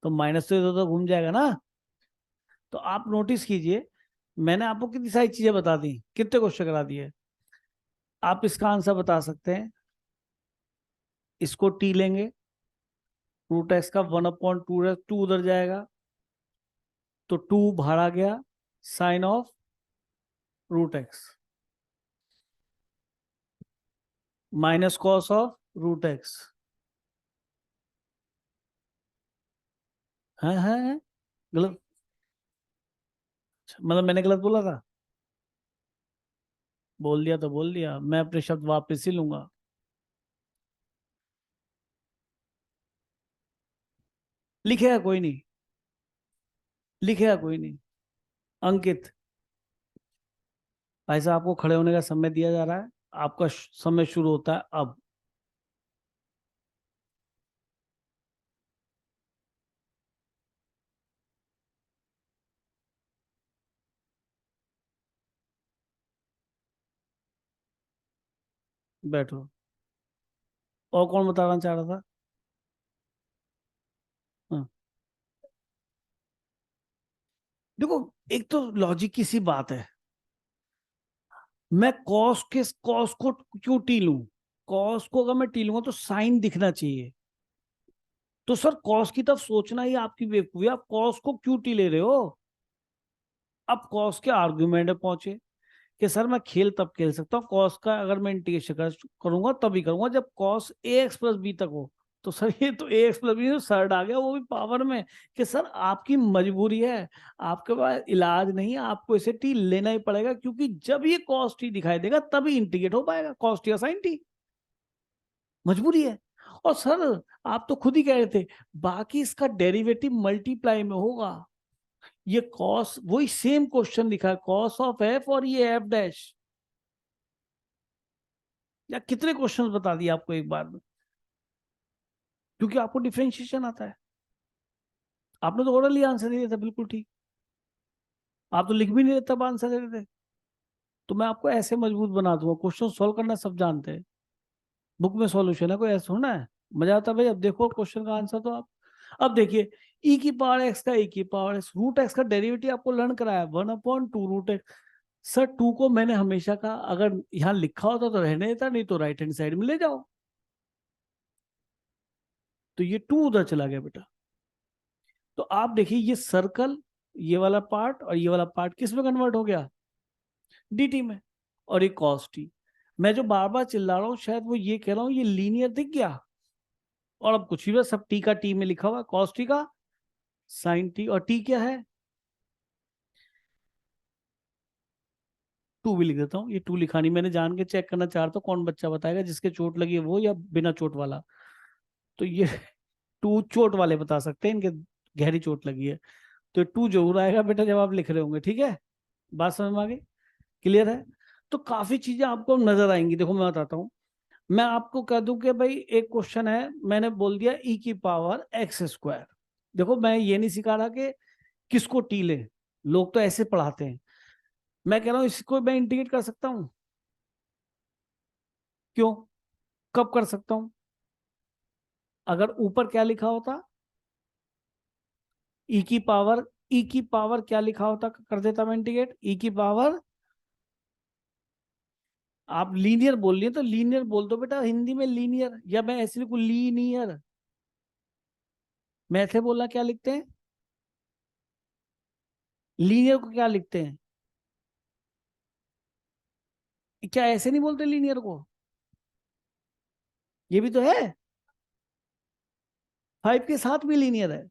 तो माइनस से तो घूम जाएगा ना। तो आप नोटिस कीजिए, मैंने आपको कितनी सारी चीजें बता दी, कितने क्वेश्चन करा दिए। आप इसका आंसर बता सकते हैं। इसको टी लेंगे, √x का 1/2, टू उधर जाएगा, तो टू बाहर आ गया, sine of √x minus cos of √x। है गलत? मतलब मैंने गलत बोला था? बोल दिया तो बोल दिया, मैं अपने शब्द वापस ही लूंगा। लिखेगा कोई नहीं, लिखेगा कोई नहीं। अंकित, भाई साहब आपको खड़े होने का समय दिया जा रहा है, आपका समय शुरू होता है अब। बैठो। और कौन बताना चाह रहा था? हाँ। देखो, एक तो लॉजिक की सी बात है, मैं कॉस को क्यों टी लूं? कॉस को अगर मैं टी लूंगा तो साइन दिखना चाहिए। तो सर कॉस की तरफ सोचना ही आपकी बेवकूफी है, आप कॉस को क्यों टी ले रहे हो? अब कॉस के आर्ग्यूमेंट में पहुंचे कि सर मैं खेल तब खेल सकता हूँ कॉस का, अगर मैं इंटीग्रेशन करूंगा तभी करूंगा जब कॉस ax+b तक हो। तो सर ये तो ax+b तो सर्ड आ गया, वो भी पावर में। कि सर आपकी मजबूरी है, आपके पास इलाज नहीं है, आपको इसे टी लेना ही पड़ेगा, क्योंकि जब ये कॉस टी दिखाई देगा तभी इंटीग्रेट हो पाएगा कॉस टी साइन टी। मजबूरी है। और सर आप तो खुद ही कह रहे थे बाकी इसका डेरिवेटिव मल्टीप्लाई में होगा। ये कॉस, वही सेम क्वेश्चन लिखा है, कॉस ऑफ एफ और ये एफ डैश। या कितने क्वेश्चंस बता दिए आपको एक बार में? क्योंकि आपको डिफरेंशिएशन आता है। आपने तो ओरली आंसर दिया था बिल्कुल ठीक, आप तो लिख भी नहीं रहे तब आंसर दे रहे थे। तो मैं आपको ऐसे मजबूत बना दूंगा, क्वेश्चन सॉल्व करना सब जानते हैं, बुक में सॉल्यूशन है, कोई ऐसा होना है? मजा आता है भाई। अब देखो क्वेश्चन का आंसर तो आप, अब देखिए, e⁻x का e⁻x, √x का डेरिवेटिव आपको लर्न कराया 1/2 √x। सर टू को मैंने हमेशा कहा अगर यहाँ लिखा होता तो रहने देता, नहीं तो राइट हैंड साइड में ले जाओ। तो ये टू उधर चला गया बेटा। तो आप देखिए ये सर्कल, ये वाला पार्ट और ये वाला पार्ट किस में कन्वर्ट हो गया? dt में। और ये cos t। मैं जो बार बार चिल्ला रहा हूं शायद वो ये कह रहा हूं, ये लीनियर दिख गया। और अब कुछ भी बस, सब t का t में लिखा हुआ, cos t का sin t, और t क्या है? टू भी लिख देता हूँ, ये टू लिखा नहीं, मैंने जान के चेक करना चाह रहा था कौन बच्चा बताएगा जिसके चोट लगी है वो, या बिना चोट वाला। तो ये टू चोट वाले बता सकते हैं, इनके गहरी चोट लगी है। तो टू जरूर आएगा बेटा जब आप लिख रहे होंगे, ठीक है? बात समझ में आ गई? क्लियर है? तो काफी चीजें आपको नजर आएंगी। देखो मैं बताता हूँ, मैं आपको कह दूं कि भाई एक क्वेश्चन है, मैंने बोल दिया e⁻x²। देखो मैं ये नहीं सिखा रहा कि किसको टी ले, लोग तो ऐसे पढ़ाते हैं। मैं कह रहा हूं इसको मैं इंटीग्रेट कर सकता हूं। क्यों? कब कर सकता हूं? अगर ऊपर क्या लिखा होता, ई की पावर क्या लिखा होता, कर देता मैं इंटीग्रेट e⁻। आप लीनियर बोल रही है तो लीनियर बोल दो बेटा हिंदी में, लीनियर, या मैं ऐसे लिखूं लीनियर? मैं ऐसे बोलना क्या लिखते हैं? लीनियर को क्या लिखते हैं? क्या ऐसे नहीं बोलते लीनियर को? ये भी तो है, 5 के साथ भी लीनियर है।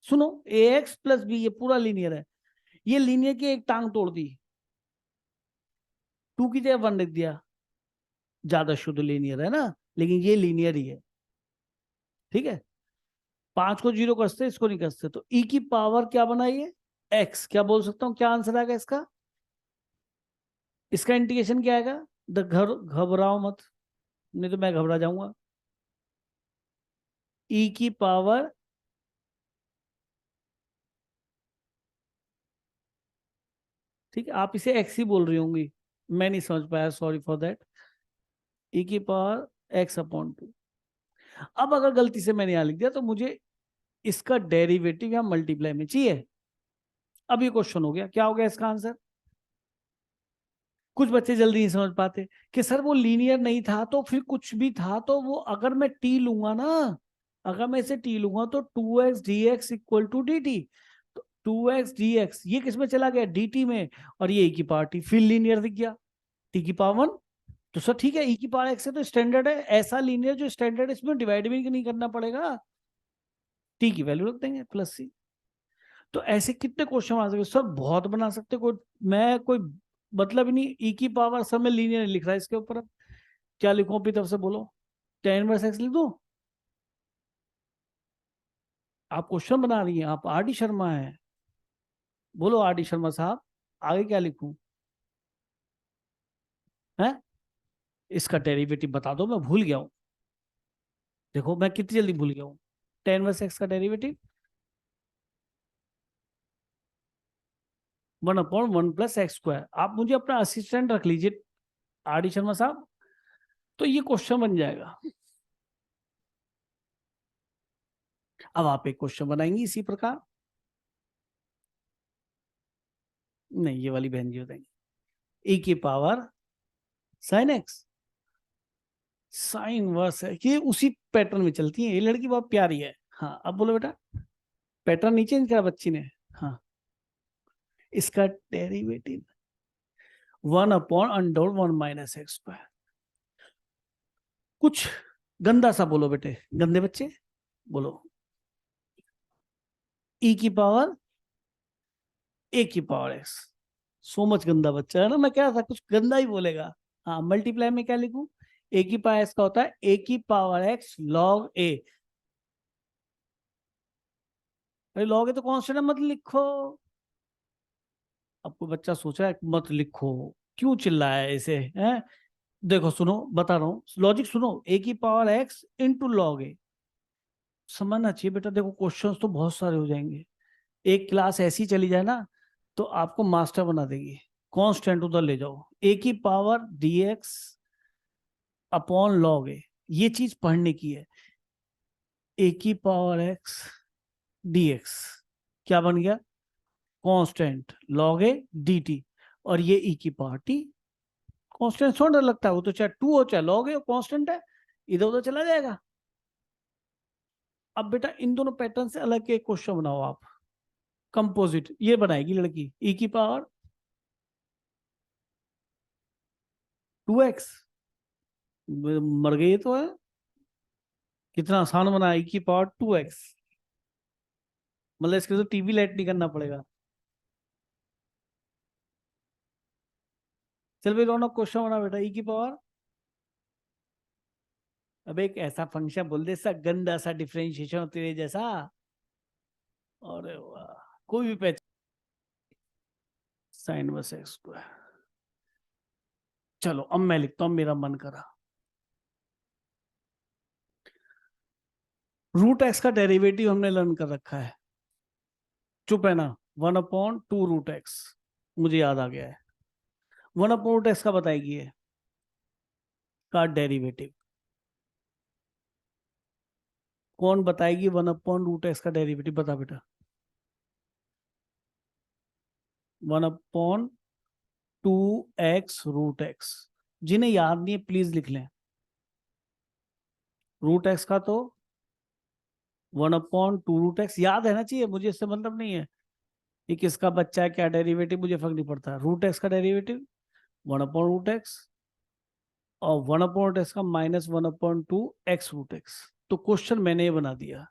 सुनो, ax प्लस बी ये पूरा लीनियर है, ये लीनियर की एक टांग तोड़ दी, 2 की जगह 1 लिख दिया, ज्यादा शुद्ध लीनियर है ना, लेकिन ये लीनियर ही है। ठीक है, 5 को 0 कसते, इसको नहीं कसते, तो e की पावर क्या बना ये x, क्या बोल सकता हूं, क्या आंसर आएगा इसका? इसका इंटीग्रेशन क्या आएगा? घबराओ मत, नहीं तो मैं घबरा जाऊंगा। e की पावर ठीक है, आप इसे x ही बोल रही होंगी, मैं नहीं समझ पाया, सॉरी फॉर दैट। e की पावर x/2। अब अगर गलती से मैंने यहां लिख दिया तो मुझे इसका डेरिवेटिव या मल्टीप्लाई में चाहिए। अब ये क्वेश्चन हो गया, क्या हो गया इसका आंसर? कुछ बच्चे जल्दी नहीं समझ पाते कि सर वो लीनियर नहीं था तो फिर कुछ भी था, तो वो अगर मैं टी लूंगा ना, अगर मैं इसे टी लूंगा तो 2x dx equal to d t, तो 2x dx ये किस में चला गया? dt में, और ये e की पावर t, फिर लीनियर दिख गया, t की पावर 1। तो सर ठीक है, e की पावर x है तो स्टैंडर्ड है, ऐसा लीनियर जो स्टैंडर्ड है इसमें डिवाइड भी नहीं करना पड़ेगा, t की वैल्यू रख देंगे प्लस c। तो ऐसे कितने क्वेश्चन आ सकते सर, बहुत बना सकते, कोई मैं कोई मतलब ही नहीं, ई की पावर सर में लीनियर नहीं लिख रहा है इसके ऊपर। अब क्या लिखूं अपनी तरफ से, बोलो, टेन इनवर्स एक्स लिख दो? आप क्वेश्चन बना रही हैं, आप आर डी शर्मा हैं, बोलो आर डी शर्मा साहब, आगे क्या लिखूं है? इसका डेरिवेटिव बता दो, मैं भूल गया हूं, देखो मैं कितनी जल्दी भूल गया हूं। टेन इनवर्स एक्स का डेरिवेटिव 1/1 + x²। आप मुझे अपना असिस्टेंट रख लीजिए आर डी शर्मा साहब, तो ये क्वेश्चन बन जाएगा। अब आप एक क्वेश्चन बनाएंगे इसी प्रकार, नहीं ये वाली बहन जी बताएंगे, e की power sine x, sine verse है कि उसी पैटर्न में चलती है, ये लड़की बहुत प्यारी है। हाँ अब बोलो बेटा, पैटर्न नीचे नहीं करा बच्ची ने? हाँ, इसका डेरिवेटिव 1/√1 - x²। कुछ गंदा सा बोलो बेटे, गंदे बच्चे बोलो, e की पावर a की पावर x। सो मच गंदा बच्चा है ना, मैं क्या था कुछ गंदा ही बोलेगा। हाँ, मल्टीप्लाई में क्या लिखूं? a की पावर x का होता है a की पावर x log a। अरे लॉग है तो कांस्टेंट मत लिखो। अब कोई बच्चा सोच रहा है मत लिखो, क्यों चिल्लाया है इसे हैं? देखो सुनो, बता रहा हूँ लॉजिक सुनो, a की पावर x इंटू लॉग ए, समझना चाहिए बेटा। देखो क्वेश्चंस तो बहुत सारे हो जाएंगे, एक क्लास ऐसी चली जाए ना तो आपको मास्टर बना देगी। कांस्टेंट उधर ले जाओ, a की पावर dx अपॉन लॉग ए, ये चीज पढ़ने की है। a की पावर x dx क्या बन गया? कांस्टेंट लॉग ए dt, और ये e की पावर t, कांस्टेंट थोड़ा लगता है, वो तो चाहे 2 हो चाहे लॉग है, कांस्टेंट है, इधर उधर चला जाएगा। अब बेटा इन दोनों पैटर्न से अलग के क्वेश्चन बनाओ आप, कंपोजिट ये बनाएगी लड़की, e की पावर 2x, मर गई तो है, कितना आसान बना, e की पावर 2x, मतलब इसके तो टीवी लाइट नहीं करना पड़ेगा। चल भाई रौनक क्वेश्चन बना बेटा, e की पावर, अब एक ऐसा फंक्शन बोल दे सा गंदा सा डिफरेंशिएशन हो तेरे जैसा, और कोई भी पहचान, साइन वर्स x²। चलो अब मैं लिखता हूं, मेरा मन करा, रूट एक्स का डेरिवेटिव हमने लर्न कर रखा है, चुप है ना, 1/2 √x, मुझे याद आ गया है। 1/√x का बताएगी ये, का डेरिवेटिव कौन बताएगी? 1/√x का डेरिवेटिव बता बेटा, 1/2x√x, जिन्हें याद नहीं है प्लीज लिख लें। रूट एक्स का तो 1/2 √x याद है ना, चाहिए मुझे, इससे मतलब नहीं है ये किसका बच्चा है क्या डेरिवेटिव, मुझे फर्क नहीं पड़ता। रूट एक्स का डेरिवेटिव 1/√x, और 1/x का -1/2 x√x। तो क्वेश्चन मैंने ये बना दिया।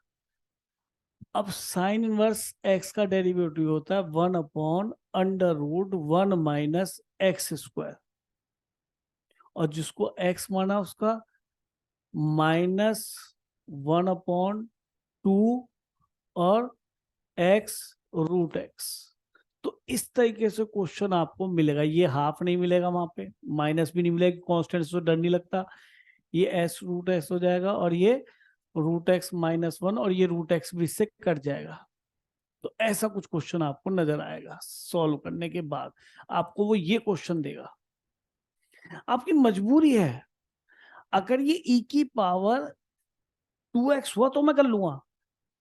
अब साइन इनवर्स x का डेरिवेटिव होता है 1/√1 - x²। और जिसको x माना उसका -1/2 और x√x। तो इस तरीके से क्वेश्चन आपको मिलेगा। ये हाफ नहीं मिलेगा, वहां पे माइनस भी नहीं मिलेगा, कांस्टेंट से डर नहीं लगता। ये s√x हो जाएगा और ये √x-1 और ये √x भी इससे कट जाएगा। तो ऐसा कुछ क्वेश्चन आपको नजर आएगा। सॉल्व करने के बाद आपको वो ये क्वेश्चन देगा। आपकी मजबूरी है, अगर ये e की पावर 2x हुआ तो मैं कर लूंगा,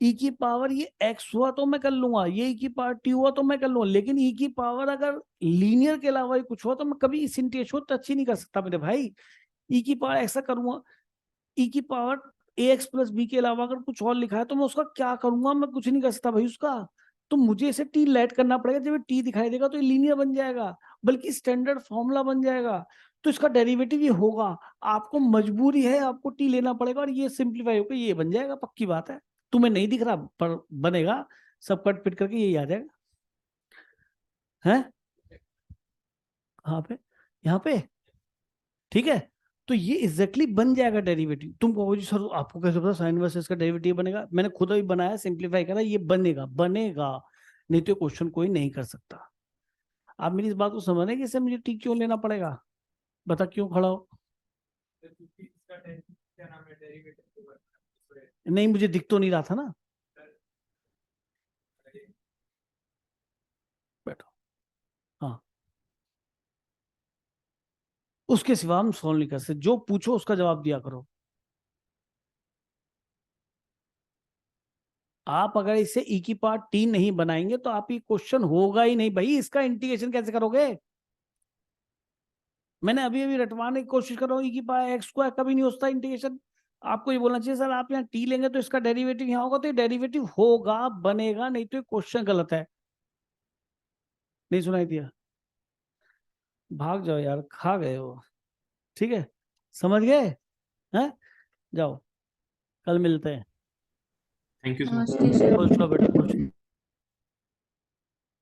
e की पावर ये x हुआ तो मैं कर लूंगा, ये e की पावर t हुआ तो मैं कर लूंगा, लेकिन e की पावर अगर लीनियर के अलावा कुछ हुआ तो मैं कभी इस इंटीग्रेशन को टच ही नहीं कर सकता मेरे भाई। e की पावर ऐसा करूंगा, e की पावर ax प्लस b के अलावा अगर कुछ और लिखा है तो मैं उसका क्या करूंगा, मैं कुछ नहीं कर सकता भाई उसका। तो मुझे इसे t लेट करना पड़ेगा, जब टी दिखाई देगा तो ये लीनियर बन जाएगा, बल्कि स्टैंडर्ड फॉर्मूला बन जाएगा। तो इसका डेरिवेटिव ये होगा। आपको मजबूरी है, आपको टी लेना पड़ेगा और ये सिंप्लीफाई होकर ये बन जाएगा, पक्की बात है। तुम्हें नहीं दिख रहा पर बनेगा, सब कट पिट करके यही आ जाएगा। है कहाँ पे? यहाँ पे। ठीक है, तो ये एग्जैक्टली बन जाएगा डेरिवेटिव। तुम कहोगे जी सर आपको कैसे पता साइन वर्सेस का डेरिवेटिव बनेगा? मैंने खुद अभी बनाया, सिंप्लीफाई करा, ये बनेगा बनेगा, नहीं तो क्वेश्चन कोई नहीं कर सकता। आप मेरी इस बात को समझ रहे हैं कि इससे मुझे टी क्यों लेना पड़ेगा? बता क्यों खड़ा हो? नहीं, मुझे दिख तो नहीं रहा था ना। बैठो। हाँ, उसके सिवा हम सॉल्व नहीं कर सकते। जो पूछो उसका जवाब दिया करो। आप अगर इसे ई की पावर टी नहीं बनाएंगे तो आप ये क्वेश्चन होगा ही नहीं भाई। इसका इंटीग्रेशन कैसे करोगे? मैंने अभी अभी रटवाने की कोशिश कर रहा हूँ, ई की पावर x² कभी नहीं होता इंटीग्रेशन। आपको ये बोलना चाहिए सर आप यहाँ टी लेंगे तो इसका डेरिवेटिव यहाँ होगा, तो ये डेरिवेटिव होगा बनेगा, नहीं तो ये क्वेश्चन गलत है। नहीं सुनाई दिया? भाग जाओ यार, खा गए हो। ठीक है, समझ गए? हैं? जाओ, कल मिलते हैं। थैंक यू नमस्ते सर। सर। खुश रहो बेटा, खुश।